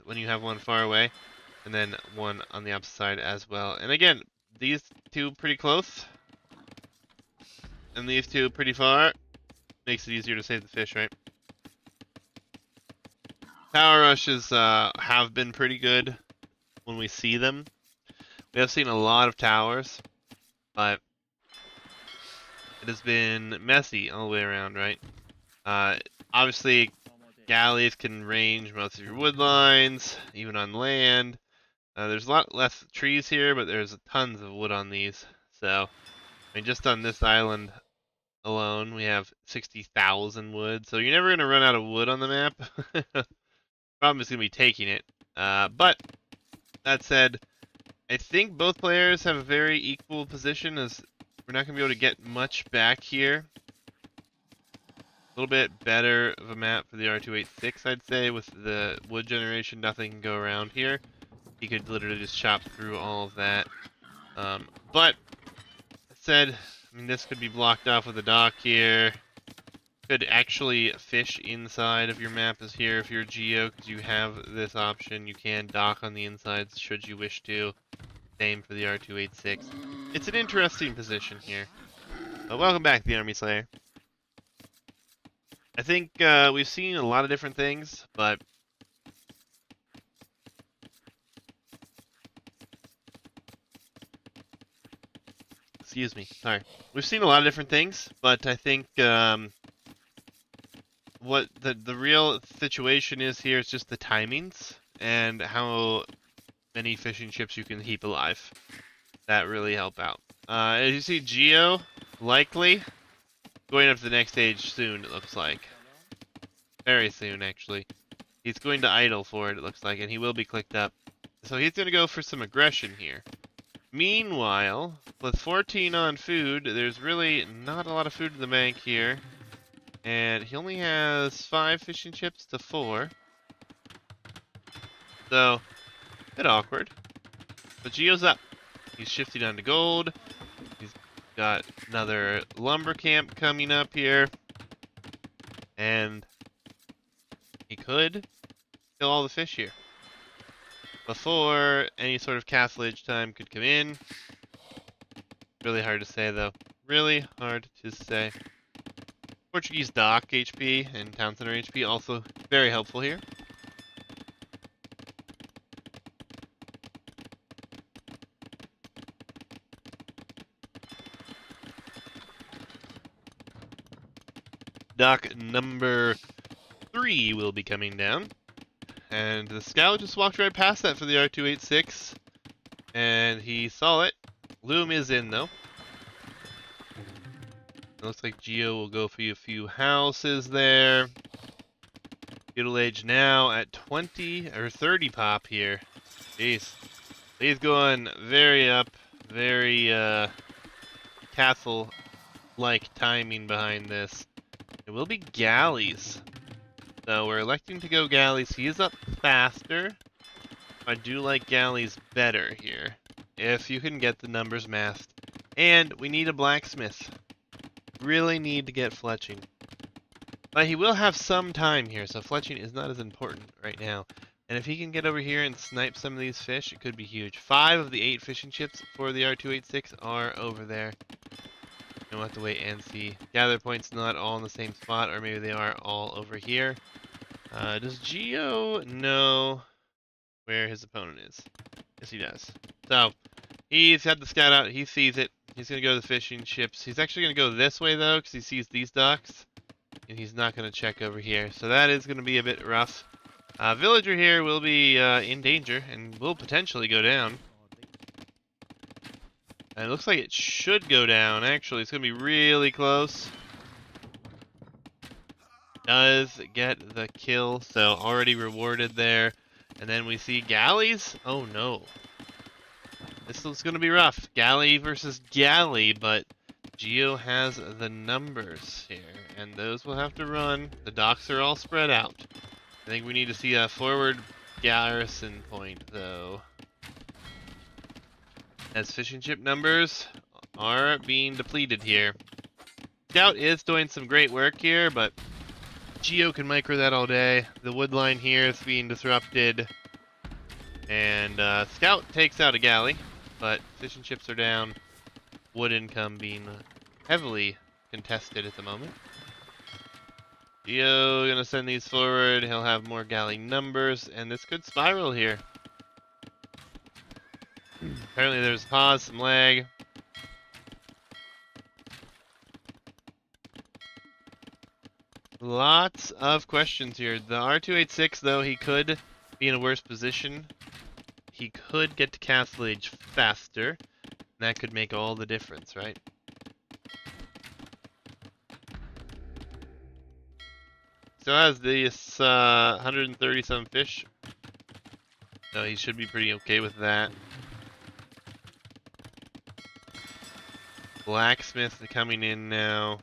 when you have one far away, and then one on the opposite side as well. And again, these two pretty close, and these two pretty far. Makes it easier to save the fish, right? Tower rushes have been pretty good when we see them. We have seen a lot of towers, but it has been messy all the way around, right? Obviously, galleys can range most of your wood lines, even on land. There's a lot less trees here, but there's tons of wood on these. So, I mean, just on this island alone, we have 60,000 wood. So you're never going to run out of wood on the map. Problem is going to be taking it. But that said, I think both players have a very equal position, as we're not going to be able to get much back here. A little bit better of a map for the TheR286, I'd say, with the wood generation. Nothing can go around here. He could literally just chop through all of that. But that said, I mean, this could be blocked off with a dock here. Could actually fish inside of your map is here if you're Gio, because you have this option. You can dock on the insides should you wish to. Same for the TheR286. It's an interesting position here. But welcome back, the Army Slayer. I think we've seen a lot of different things, but excuse me, sorry. We've seen a lot of different things, but I think what the real situation is here is just the timings and how many fishing ships you can keep alive. That really help out. As you see, Gio likely going up to the next stage soon, it looks like. Very soon, actually. He's going to idle for it, it looks like, and he will be clicked up. So he's going to go for some aggression here. Meanwhile, with 14 on food, there's really not a lot of food in the bank here. And he only has 5 fish and chips to 4. So, a bit awkward. But Gio's up. He's shifting on to gold. He's got another lumber camp coming up here. And he could kill all the fish here before any sort of castlage time could come in. Really hard to say, though. Really hard to say. Portuguese dock HP and town center HP also very helpful here. Dock number 3 will be coming down. And the scout just walked right past that for the TheR286. And he saw it. Loom is in, though. It looks like Gio will go for a few houses there. Feudal Age now at 20 or 30 pop here. Jeez. He's going very up, very castle-like timing behind this. It will be galleys. So we're electing to go galleys. He is up faster. I do like galleys better here, if you can get the numbers masked. And we need a blacksmith. Really need to get fletching. But he will have some time here, so fletching is not as important right now. And if he can get over here and snipe some of these fish, it could be huge. 5 of the 8 fishing chips for the TheR286 are over there. We'll have to wait and see. Gather points not all in the same spot, or maybe they are all over here. Does Gio know where his opponent is? Yes, he does. So, he's had the scout out. He sees it. He's going to go to the fishing ships. He's actually going to go this way, though, because he sees these docks. And he's not going to check over here. So that is going to be a bit rough. Villager here will be in danger and will potentially go down. And it looks like it should go down, actually. It's going to be really close. Does get the kill, so already rewarded there. And then we see galleys. Oh no. This is going to be rough. Galley versus galley, but Gio has the numbers here. And those will have to run. The docks are all spread out. I think we need to see a forward garrison point, though. As fishing ship numbers are being depleted here. Scout is doing some great work here, but Gio can micro that all day. The wood line here is being disrupted. And Scout takes out a galley, but fishing ships are down. Wood income being heavily contested at the moment. Gio gonna send these forward. He'll have more galley numbers, and this could spiral here. Apparently there's pause, some lag. Lots of questions here. The TheR286, though, he could be in a worse position. He could get to castle age faster. And that could make all the difference, right? Still has this 130 some fish. So he should be pretty okay with that. Blacksmith coming in now.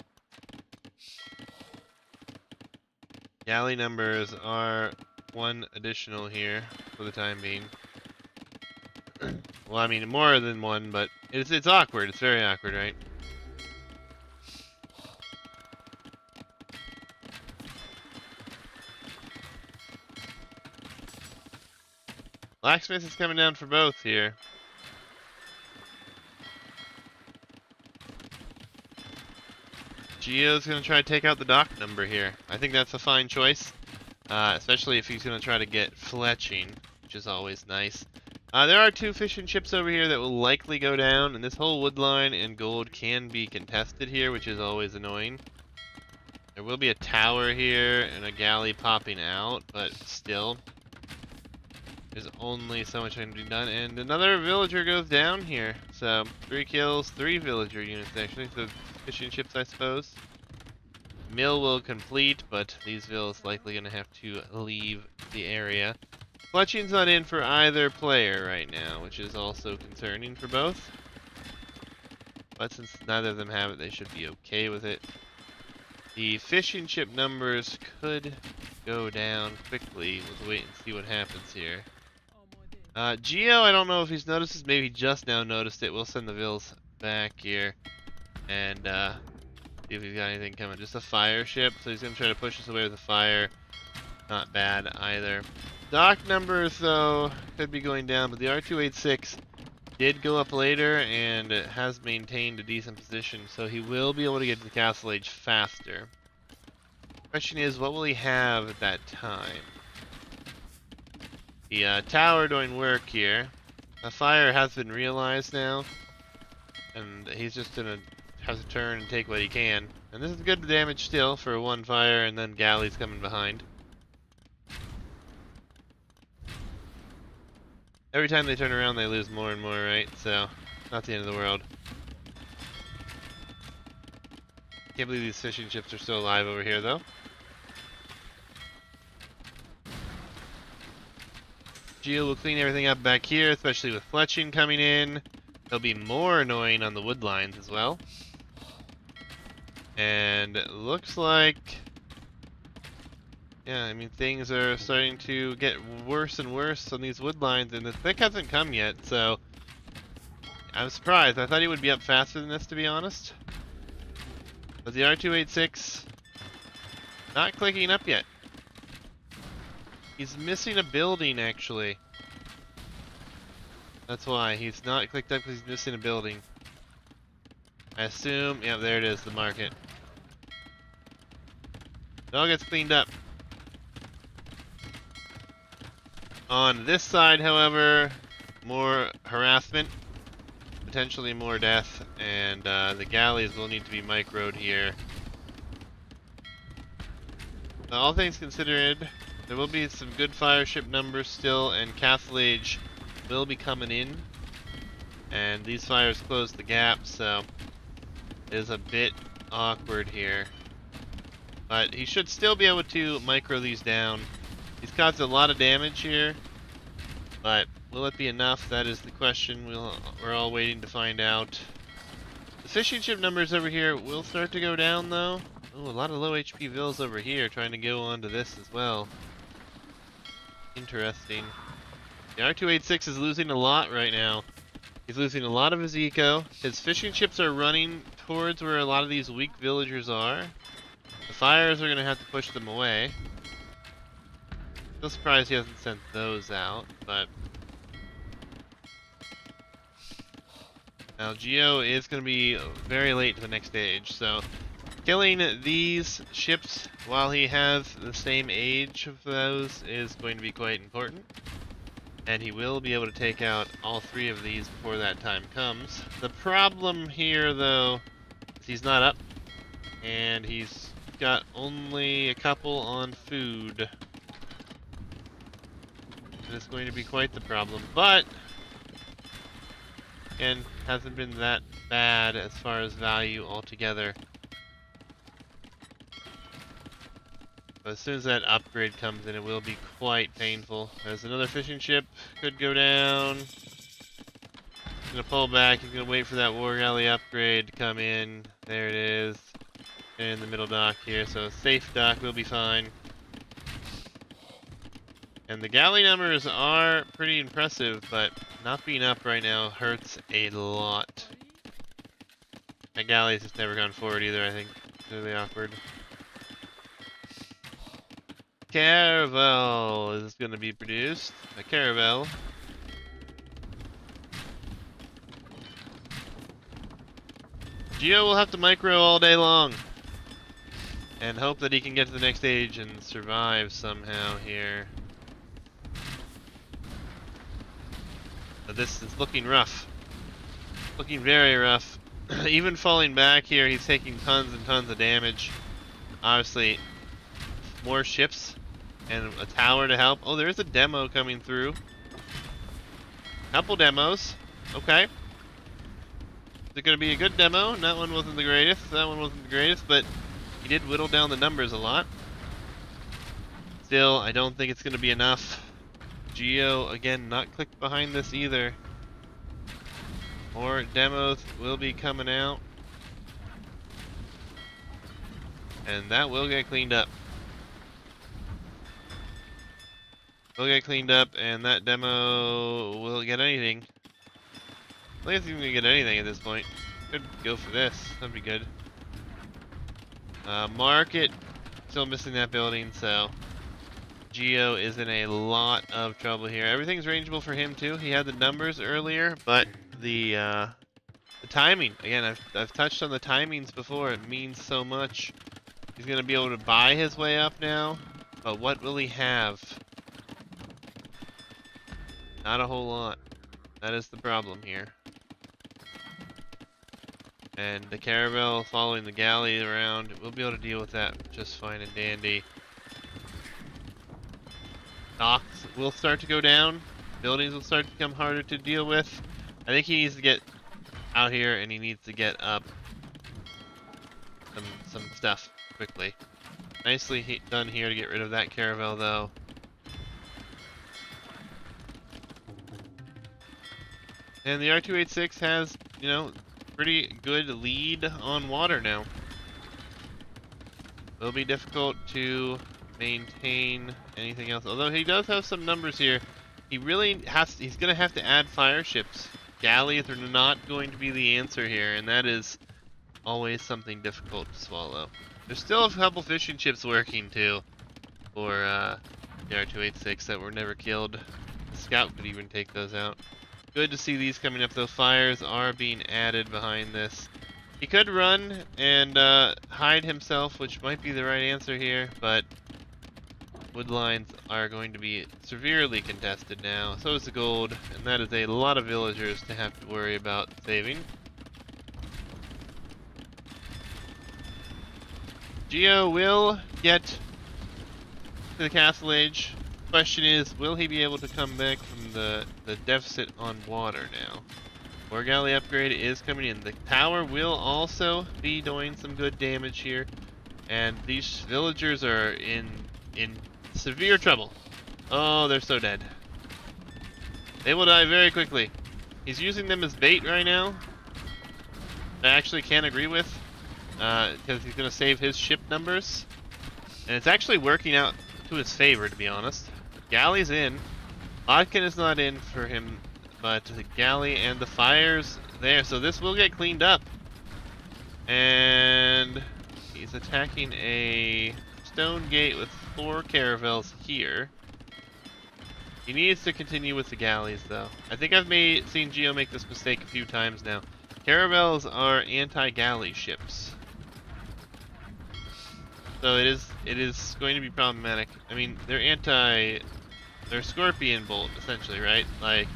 Galley numbers are 1 additional here for the time being. Well, I mean more than 1, but it's awkward. It's very awkward, right? Blacksmith is coming down for both here. Gio's going to try to take out the dock number here. I think that's a fine choice, especially if he's going to try to get fletching, which is always nice. There are 2 fishing ships over here that will likely go down, and this whole wood line and gold can be contested here, which is always annoying. There will be a tower here and a galley popping out, but still, there's only so much that can be done. And another villager goes down here, so 3 kills, 3 villager units actually. So fishing ships, I suppose. Mill will complete, but these villas likely going to have to leave the area. Fletching's not in for either player right now, which is also concerning for both. But since neither of them have it, they should be okay with it. The fishing ship numbers could go down quickly. Let's wait and see what happens here. Gio, I don't know if he's noticed this. Maybe he just now noticed it. We'll send the Vils back here and see if he's got anything coming. Just a fire ship, so he's going to try to push us away with a fire. Not bad either. Dock numbers, though, could be going down, but the R286 did go up later and has maintained a decent position, so he will be able to get to the castle age faster. Question is, what will he have at that time? The tower doing work here. A fire has been realized now, and he's just gonna have to turn and take what he can. And this is good damage still for one fire, and then galleys coming behind. Every time they turn around, they lose more and more, right? So, not the end of the world. Can't believe these fishing ships are still alive over here, though. Gio will clean everything up back here, especially with fletching coming in. They'll be more annoying on the wood lines as well. And it looks like... yeah, I mean, things are starting to get worse and worse on these wood lines, and the thick hasn't come yet, so... I'm surprised. I thought he would be up faster than this, to be honest. But the R286... not clicking up yet. He's missing a building, actually. That's why. He's not clicked up because he's missing a building. I assume... yeah, there it is, the market. It all gets cleaned up. On this side, however, more harassment, potentially more death, and the galleys will need to be microed here. Now, all things considered, there will be some good fire ship numbers still, and castle age will be coming in. And these fires close the gap, so it is a bit awkward here. But he should still be able to micro these down. He's caused a lot of damage here, but will it be enough? That is the question. We're all waiting to find out. The fishing ship numbers over here will start to go down, though. Oh, a lot of low HP Vils over here trying to go onto this as well. Interesting. The R286 is losing a lot right now. He's losing a lot of his eco. His fishing ships are running towards where a lot of these weak villagers are. The fires are going to have to push them away. Still surprised he hasn't sent those out, but... now Gio is going to be very late to the next stage, so... killing these ships while he has the same age of those is going to be quite important. And he will be able to take out all three of these before that time comes. The problem here, though, is he's not up. And he's got only a couple on food. And it's going to be quite the problem. But, again, hasn't been that bad as far as value altogether. But as soon as that upgrade comes in, it will be quite painful. There's another fishing ship, could go down. He's gonna pull back, he's gonna wait for that war galley upgrade to come in. There it is. In the middle dock here, so safe dock will be fine. And the galley numbers are pretty impressive, but not being up right now hurts a lot. That galley's just never gone forward either, I think. It's really awkward. Caravel is going to be produced. A caravel. Gio will have to micro all day long. And hope that he can get to the next stage and survive somehow here. But this is looking rough. Looking very rough. Even falling back here, he's taking tons and tons of damage. Obviously, more ships and a tower to help. Oh, there's a demo coming through. Couple demos. Okay. Is it going to be a good demo? That one wasn't the greatest. That one wasn't the greatest, but he did whittle down the numbers a lot. Still, I don't think it's going to be enough. Gio, again, not clicked behind this either. More demos will be coming out. And that will get cleaned up. Will get cleaned up, and that demo will get anything. I think it's even gonna get anything at this point. Could go for this. That'd be good. Market, still missing that building, so Gio is in a lot of trouble here. Everything's rangeable for him too. He had the numbers earlier, but the timing. Again, I've touched on the timings before. It means so much. He's gonna be able to buy his way up now, but what will he have? Not a whole lot. That is the problem here. And the caravel following the galley around, we'll be able to deal with that just fine and dandy. Docks will start to go down. Buildings will start to become harder to deal with. I think he needs to get out here and he needs to get up some stuff quickly. Nicely done here to get rid of that caravel though. And the TheR286 has, you know, pretty good lead on water now. It'll be difficult to maintain anything else. Although he does have some numbers here. He really has, he's going to have to add fire ships. Galleys are not going to be the answer here, and that is always something difficult to swallow. There's still a couple fishing ships working too for the TheR286 that were never killed. The scout could even take those out. Good to see these coming up though. Fires are being added behind this. He could run and hide himself, which might be the right answer here, but wood lines are going to be severely contested now. So is the gold, and that is a lot of villagers to have to worry about saving. Gio will get to the castle age. Question is, will he be able to come back from the deficit on water now? War galley upgrade is coming in. The tower will also be doing some good damage here, and these villagers are in severe trouble. Oh, they're so dead. They will die very quickly. He's using them as bait right now. I actually can't agree with, because he's going to save his ship numbers, and it's actually working out to his favor, to be honest. Galley's in. Bodkin is not in for him, but the galley and the fire's there, so this will get cleaned up. And he's attacking a stone gate with 4 caravels here. He needs to continue with the galleys, though. I think I've seen Gio make this mistake a few times now. Caravels are anti-galley ships, so it is going to be problematic. I mean, they're scorpion bolt, essentially, right? Like,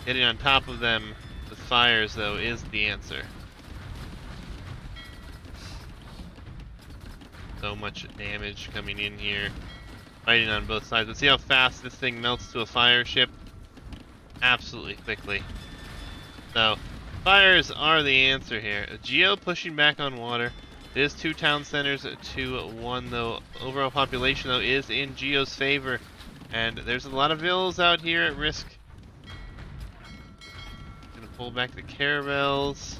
getting on top of them with fires, though, is the answer. So much damage coming in here. Fighting on both sides. Let's see how fast this thing melts to a fire ship. Absolutely quickly. So, fires are the answer here. Gio pushing back on water. It is 2 town centers to 1, though. Overall population, though, is in Gio's favor. And there's a lot of villas out here at risk. Gonna pull back the caravels.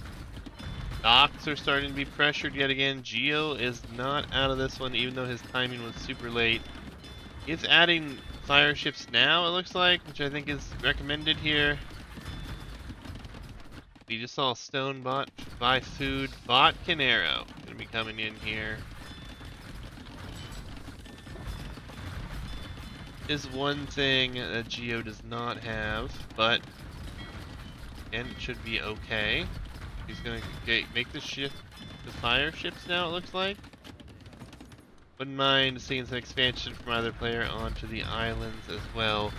Docks are starting to be pressured yet again. Gio is not out of this one, even though his timing was super late. He's adding fire ships now, it looks like, which I think is recommended here. We just saw stone bot buy food. Bot Canero gonna be coming in here. Is one thing that Gio does not have, but again, it should be okay. He's gonna make the shift to fire ships now, it looks like. Wouldn't mind seeing some expansion from either player onto the islands as well.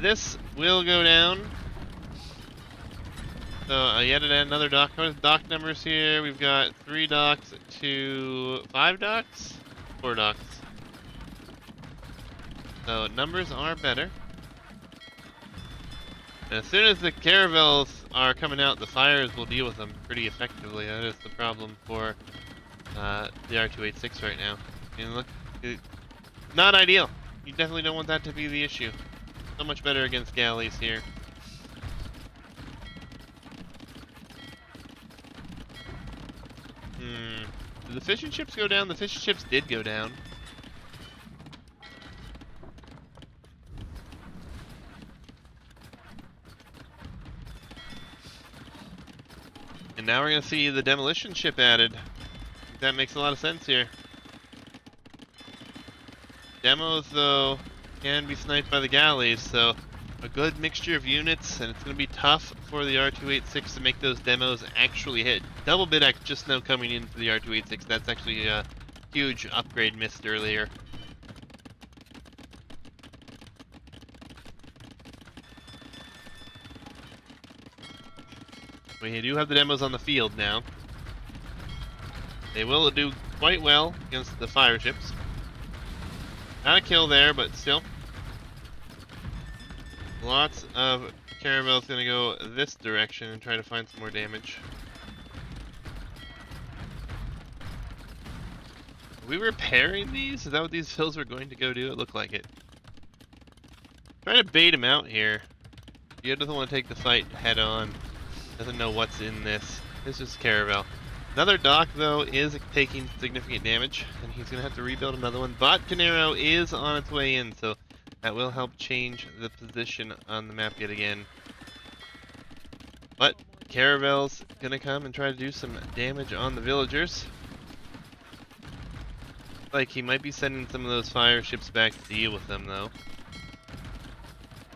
This will go down. So yet another dock. What are the dock numbers here? We've got 3 docks to 5 docks? 4 docks. So numbers are better. And as soon as the caravels are coming out, the fires will deal with them pretty effectively. That is the problem for the TheR286 right now. I mean, look, not ideal. You definitely don't want that to be the issue. So much better against galleys here. Did the fishing ships go down? The fishing ships did go down. And now we're going to see the demolition ship added. That makes a lot of sense here. Demos, though, can be sniped by the galleys, so a good mixture of units, and it's going to be tough for the R286 to make those demos actually hit. Double bidac just now coming into the R286. That's actually a huge upgrade missed earlier. We do have the demos on the field now. They will do quite well against the fire ships. Not a kill there, but still. Lots of caravels going to go this direction and try to find some more damage. Are we repairing these? Is that what these fills were going to go do? It looked like it. Trying to bait him out here. He doesn't want to take the fight head on. Doesn't know what's in this. This is caravel. Another dock, though, is taking significant damage, and he's going to have to rebuild another one. Bot Canero is on its way in, so that will help change the position on the map yet again. But Caravel's going to come and try to do some damage on the villagers. Like he might be sending some of those fire ships back to deal with them, though.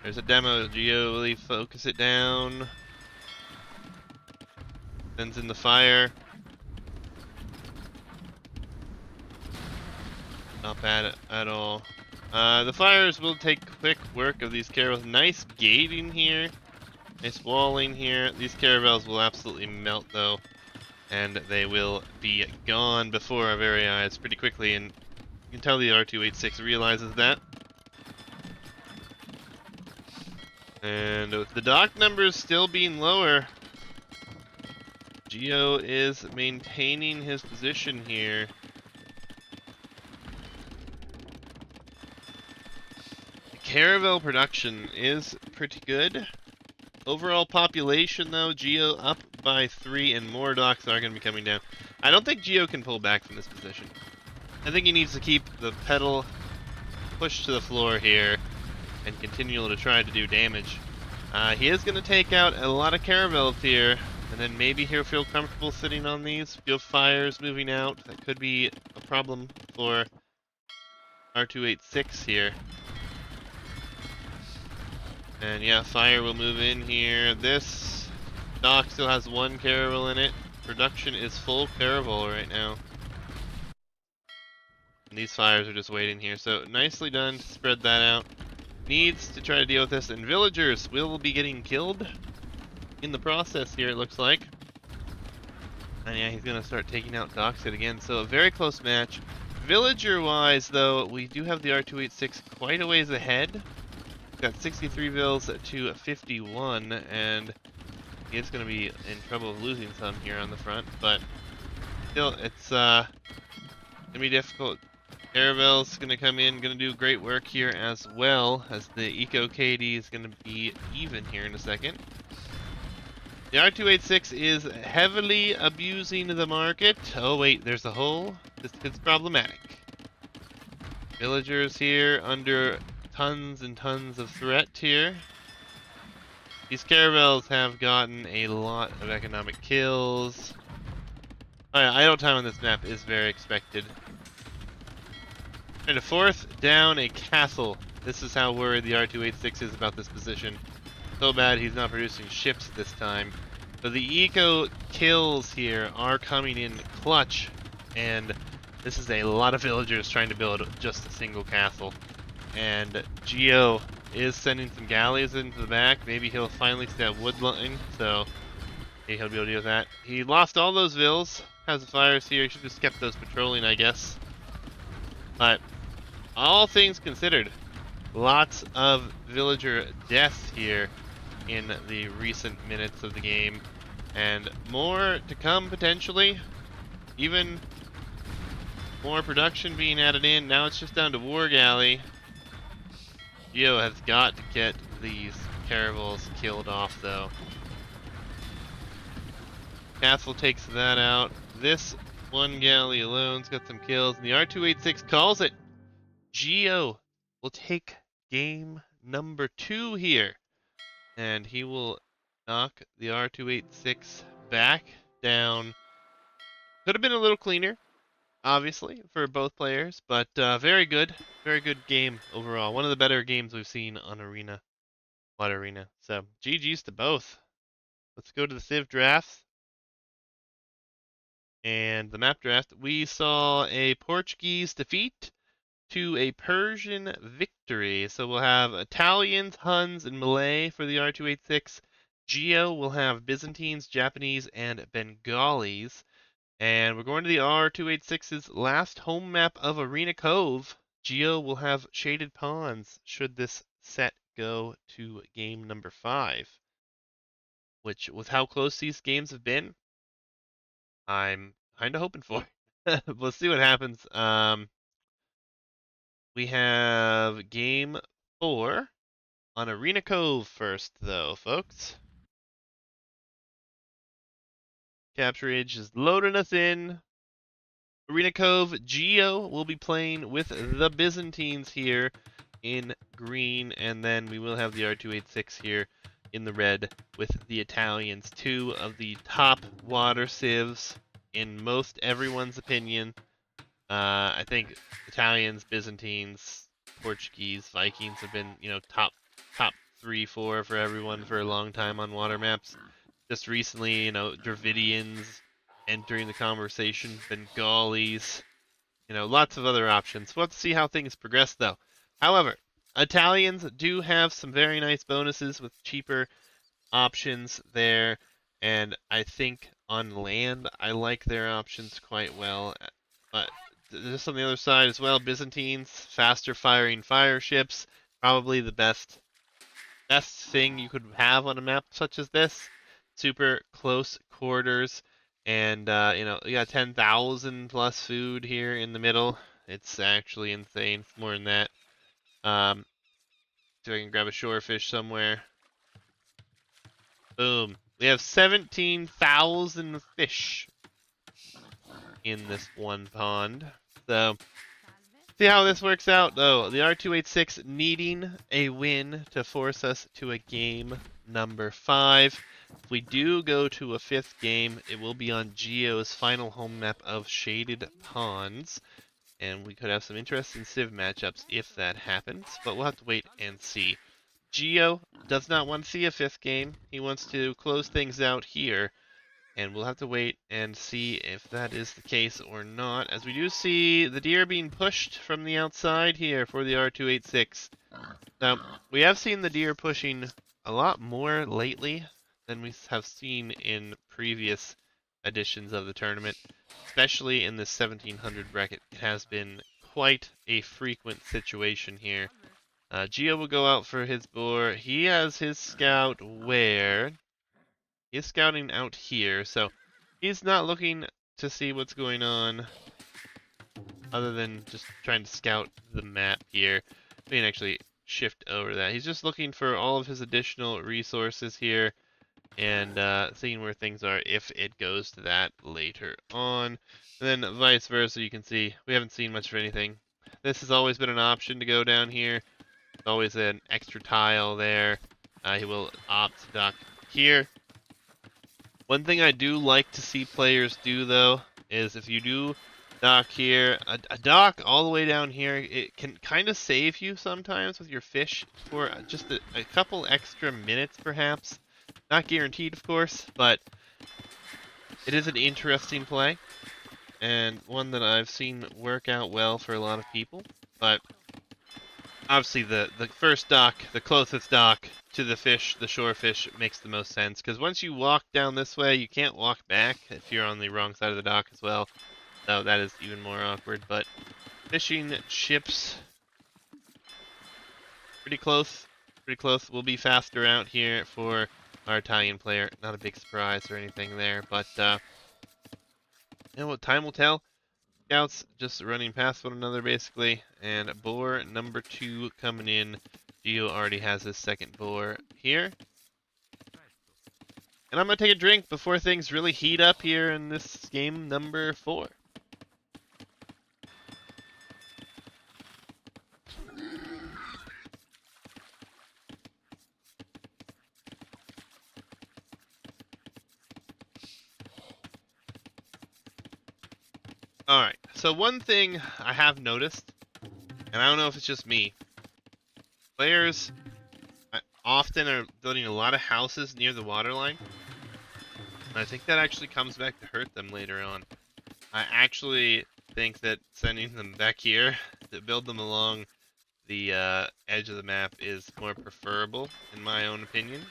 There's a demo. Gio, really focus it down. Sends in the fire. Not bad at all. The fires will take quick work of these caravels. Nice gating here. Nice walling here. These caravels will absolutely melt, though. And they will be gone before our very eyes pretty quickly. And you can tell the R286 realizes that. And with the dock numbers still being lower, Gio is maintaining his position here. The caravel production is pretty good. Overall population, though, Gio up by 3, and more docks are going to be coming down. I don't think Gio can pull back from this position. I think he needs to keep the pedal pushed to the floor here and continue to try to do damage. He is going to take out a lot of caravels here. And then maybe he'll feel comfortable sitting on these. Feel fires moving out. That could be a problem for R286 here. And yeah, fire will move in here. This dock still has 1 caravel in it. Production is full caravel right now. And these fires are just waiting here. So nicely done to spread that out. Needs to try to deal with this. And villagers will be getting killed in the process here, it looks like. And yeah, he's going to start taking out Dockset again. So a very close match. Villager-wise, though, we do have the R286 quite a ways ahead. Got 63 vills to 51, and he is going to be in trouble of losing some here on the front. But still, it's going to be difficult. Caravel's going to come in, going to do great work here as well, as the Eco KD is going to be even here in a second. The R286 is heavily abusing the market. Oh wait, there's a hole. This is problematic. Villagers here under tons and tons of threat here. These caravels have gotten a lot of economic kills. Idle time on this map is very expected. Trying to force down a castle. This is how worried the R286 is about this position. So bad he's not producing ships this time. So the eco kills here are coming in clutch, and this is a lot of villagers trying to build just a single castle. And Gio is sending some galleys into the back. Maybe he'll finally stab woodline, so maybe he'll be able to deal with that. He lost all those vills, has the fires here. He should have just kept those patrolling, I guess. But all things considered, lots of villager deaths here in the recent minutes of the game, and more to come potentially. Even more production being added in. Now it's just down to War Galley. Gio has got to get these caravels killed off, though. Castle takes that out. This one galley alone's got some kills, and the TheR286 calls it. Gio will take game number 2 here, and he will knock the TheR286 back down. Could have been a little cleaner, obviously, for both players, but very good game overall. One of the better games we've seen on Arena, What Arena. So GG's to both. Let's go to the Civ drafts and the map draft. We saw a Portuguese defeat to a Persian victory. So we'll have Italians, Huns, and Malay for the TheR286. Gio will have Byzantines, Japanese, and Bengalis. And we're going to the TheR286's last home map of Arena Cove. Gio will have Shaded Ponds should this set go to game number 5. Which, with how close these games have been, I'm kind of hoping for. We'll see what happens. We have game 4 on Arena Cove first, though, folks. Capture Age is loading us in. Arena Cove, Gio will be playing with the Byzantines here in green, and then we will have the TheR286 here in the red with the Italians, 2 of the top water civs in most everyone's opinion. I think Italians, Byzantines, Portuguese, Vikings have been, top 3, 4 for everyone for a long time on water maps. Just recently, Dravidians entering the conversation, Bengalis, lots of other options. We'll have to see how things progress, though. However, Italians do have some very nice bonuses with cheaper options there, and I think on land, I like their options quite well. But just on the other side as well, Byzantines, faster firing fire ships, probably the best thing you could have on a map such as this. Super close quarters, and you got 10,000 plus food here in the middle. It's actually insane. It's more than that. See if I can grab a shorefish somewhere. Boom. We have 17,000 fish in this one pond. So, see how this works out, though. The TheR286 needing a win to force us to a game number 5. If we do go to a 5th game, it will be on Gio's final home map of Shaded Ponds. And we could have some interesting Civ matchups if that happens, but we'll have to wait and see. Gio does not want to see a 5th game. He wants to close things out here. And we'll have to wait and see if that is the case or not, as we do see the deer being pushed from the outside here for the TheR286. Now, we have seen the deer pushing a lot more lately than we have seen in previous editions of the tournament, especially in this 1700 bracket. It has been quite a frequent situation here. Gio will go out for his boar. He has his scout where? He's scouting out here, so he's not looking to see what's going on other than just trying to scout the map here. We can actually shift over that. He's just looking for all of his additional resources here and seeing where things are if it goes to that later on. And then vice versa, you can see we haven't seen much of anything. This has always been an option to go down here. There's always an extra tile there. He will opt to dock here. One thing I do like to see players do, though, is if you do dock here, a dock all the way down here, it can kind of save you sometimes with your fish for just a couple extra minutes, perhaps. Not guaranteed, of course, but it is an interesting play, and one that I've seen work out well for a lot of people. But obviously the first dock, the closest dock to the fish, the shore fish, makes the most sense, because once you walk down this way, you can't walk back if you're on the wrong side of the dock as well. So that is even more awkward, but fishing ships, pretty close. We'll be faster out here for our Italian player. Not a big surprise or anything there, but you know what, time will tell. Scouts just running past one another, basically, and boar number 2 coming in. Gio already has his second bore here. And I'm going to take a drink before things really heat up here in this game number 4. Alright, so one thing I have noticed, and I don't know if it's just me, players often are building a lot of houses near the waterline. And I think that actually comes back to hurt them later on. I actually think that sending them back here to build them along the edge of the map is more preferable, in my own opinion.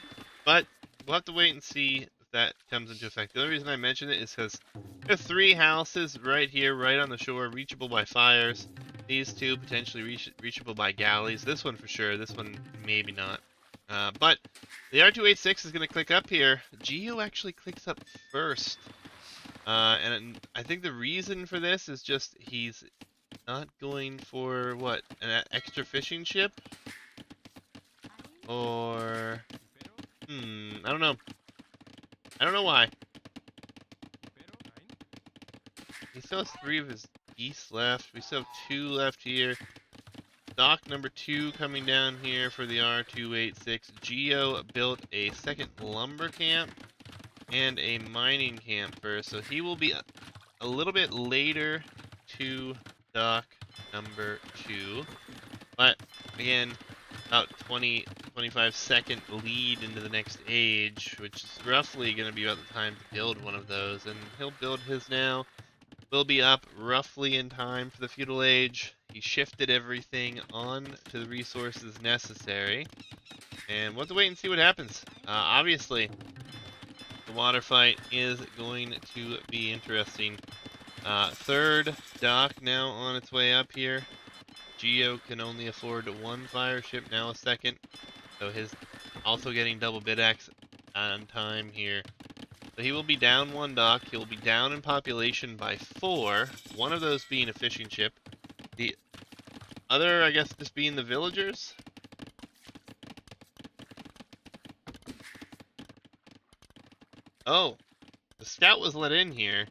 But we'll have to wait and see if that comes into effect. The only reason I mention it is because there are 3 houses right here, right on the shore, reachable by fires. These 2 potentially reachable by galleys. This one for sure. This one maybe not. But the TheR286 is going to click up here. Gio actually clicks up first. And I think the reason for this is just he's not going for, what, an extra fishing ship? Or... I don't know. I don't know why. He still has 3 of his geese left. We still have 2 left here. Dock number 2 coming down here for the TheR286. Gio built a second lumber camp and a mining camp first, so he will be a little bit later to dock number 2. But again, about 25-second lead into the next age, which is roughly going to be about the time to build one of those, and he'll build his now. Will be up roughly in time for the feudal age. He shifted everything on to the resources necessary, and we'll have to wait and see what happens. Obviously, the water fight is going to be interesting. Third dock now on its way up here. Gio can only afford 1 fire ship, now a second, so his also getting double bid-axe on time here. So he will be down 1 dock. He'll be down in population by 4. One of those being a fishing ship. The other, I guess, just being the villagers. Oh, the scout was let in here,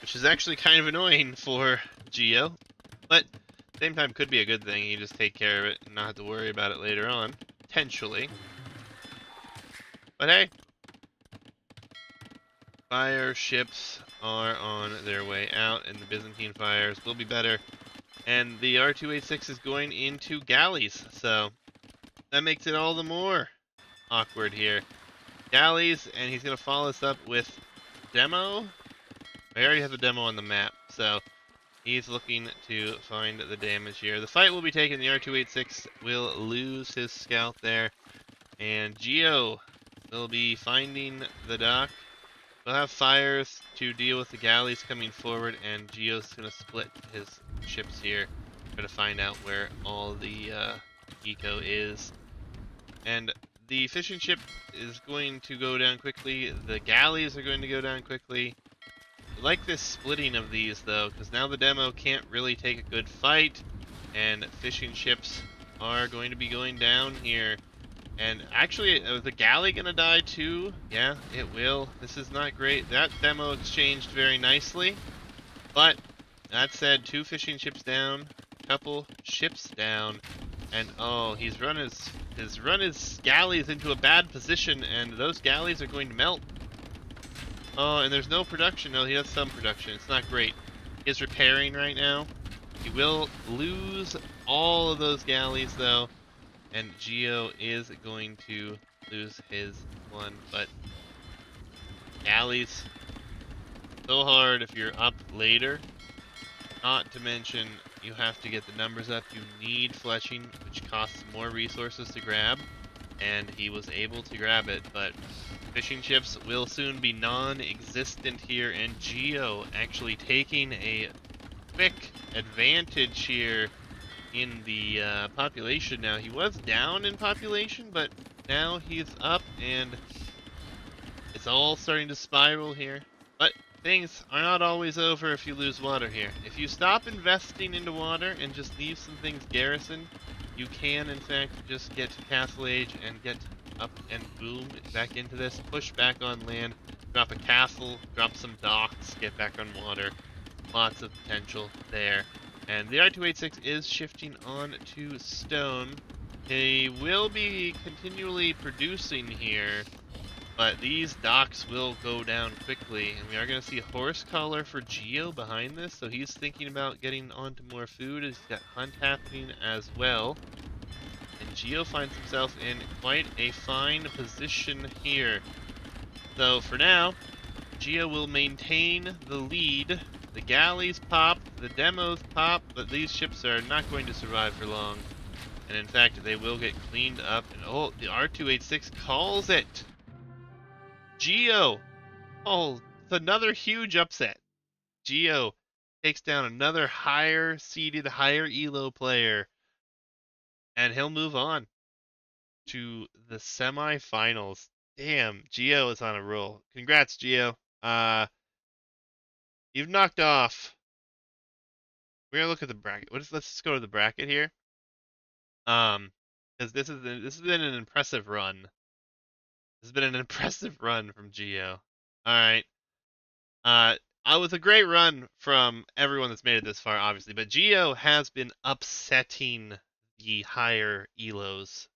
which is actually kind of annoying for Gio, but at the same time could be a good thing. You just take care of it and not have to worry about it later on, potentially. But hey. Fire ships are on their way out, and the Byzantine fires will be better. And the TheR286 is going into galleys, so that makes it all the more awkward here. Galleys, and he's going to follow this up with demo. I already have the demo on the map, so he's looking to find the damage here. The fight will be taken. The TheR286 will lose his scout there, and Gio will be finding the dock. We'll have fires to deal with the galleys coming forward, and Gio's going to split his ships here, try to find out where all the eco is. And the fishing ship is going to go down quickly. The galleys are going to go down quickly. I like this splitting of these, though, because now the demo can't really take a good fight, and fishing ships are going to be going down here. And actually, is the galley gonna die too? Yeah, it will. This is not great. That demo exchanged very nicely. But, that said, 2 fishing ships down, couple ships down, and oh, he's run his galleys into a bad position, and those galleys are going to melt. Oh, and there's no production. No, he has some production. It's not great. He's repairing right now. He will lose all of those galleys, though. And Gio is going to lose his one, but galleys, so hard if you're up later. Not to mention, you have to get the numbers up. You need fleshing, which costs more resources to grab, and he was able to grab it, but fishing ships will soon be non-existent here, and Gio actually taking a quick advantage here in the population now. He was down in population, but now he's up, and it's all starting to spiral here. But things are not always over if you lose water here. If you stop investing into water and just leave some things garrisoned, You can, in fact, just get to Castle Age and get up and boom back into this, push back on land, drop a castle, drop some docks, get back on water. Lots of potential there. And the TheR286 is shifting on to stone. They will be continually producing here, but these docks will go down quickly, and we are going to see horse collar for Gio behind this, so he's thinking about getting onto more food. He's got hunt happening as well. And Gio finds himself in quite a fine position here. So for now, Gio will maintain the lead. The galleys pop, the demos pop, but these ships are not going to survive for long. And in fact, they will get cleaned up. And oh, the TheR286 calls it! Gio! Oh, it's another huge upset. Gio takes down another higher seeded, higher elo player. And he'll move on to the semifinals. Damn, Gio is on a roll. Congrats, Gio. You've knocked off. We're gonna look at the bracket. Let's just go to the bracket here. Because this has been an impressive run. This has been an impressive run from Gio. All right. Was a great run from everyone that's made it this far, obviously, but Gio has been upsetting the higher elos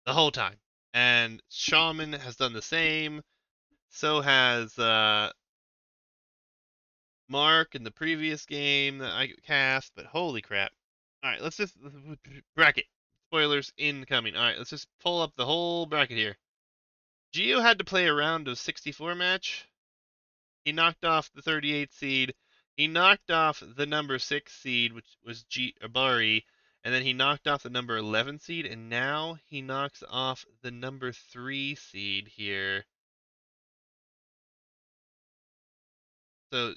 the whole time, and Shaman has done the same. So has Mark in the previous game that I cast, but holy crap. Alright, let's just bracket. Spoilers incoming. Alright, let's just pull up the whole bracket here. Gio had to play a round of 64 match. He knocked off the 38 seed. He knocked off the number 6 seed, which was Bari, and then he knocked off the number 11 seed, and now he knocks off the number 3 seed here. So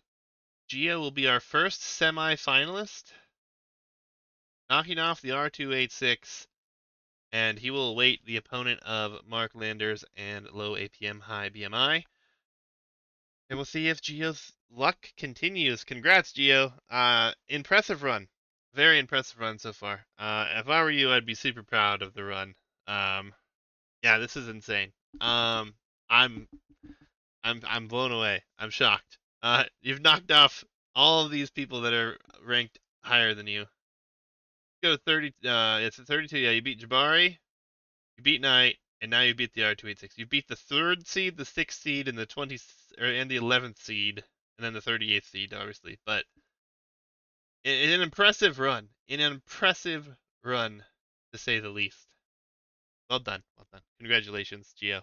Gio will be our first semi-finalist, knocking off the TheR286, and he will await the opponent of Mark Landers and low APM, high BMI. And we'll see if Gio's luck continues. Congrats, Gio. Impressive run. Very impressive run so far. If I were you, I'd be super proud of the run. Yeah, this is insane. I'm blown away. I'm shocked. You've knocked off all of these people that are ranked higher than you. Go 30. It's at 32. Yeah, you beat Jabari, you beat Knight, and now you beat the TheR286. You beat the 3rd seed, the 6th seed, and the 11th seed, and then the 38th seed, obviously. But in an impressive run, to say the least. Well done, well done. Congratulations, Gio.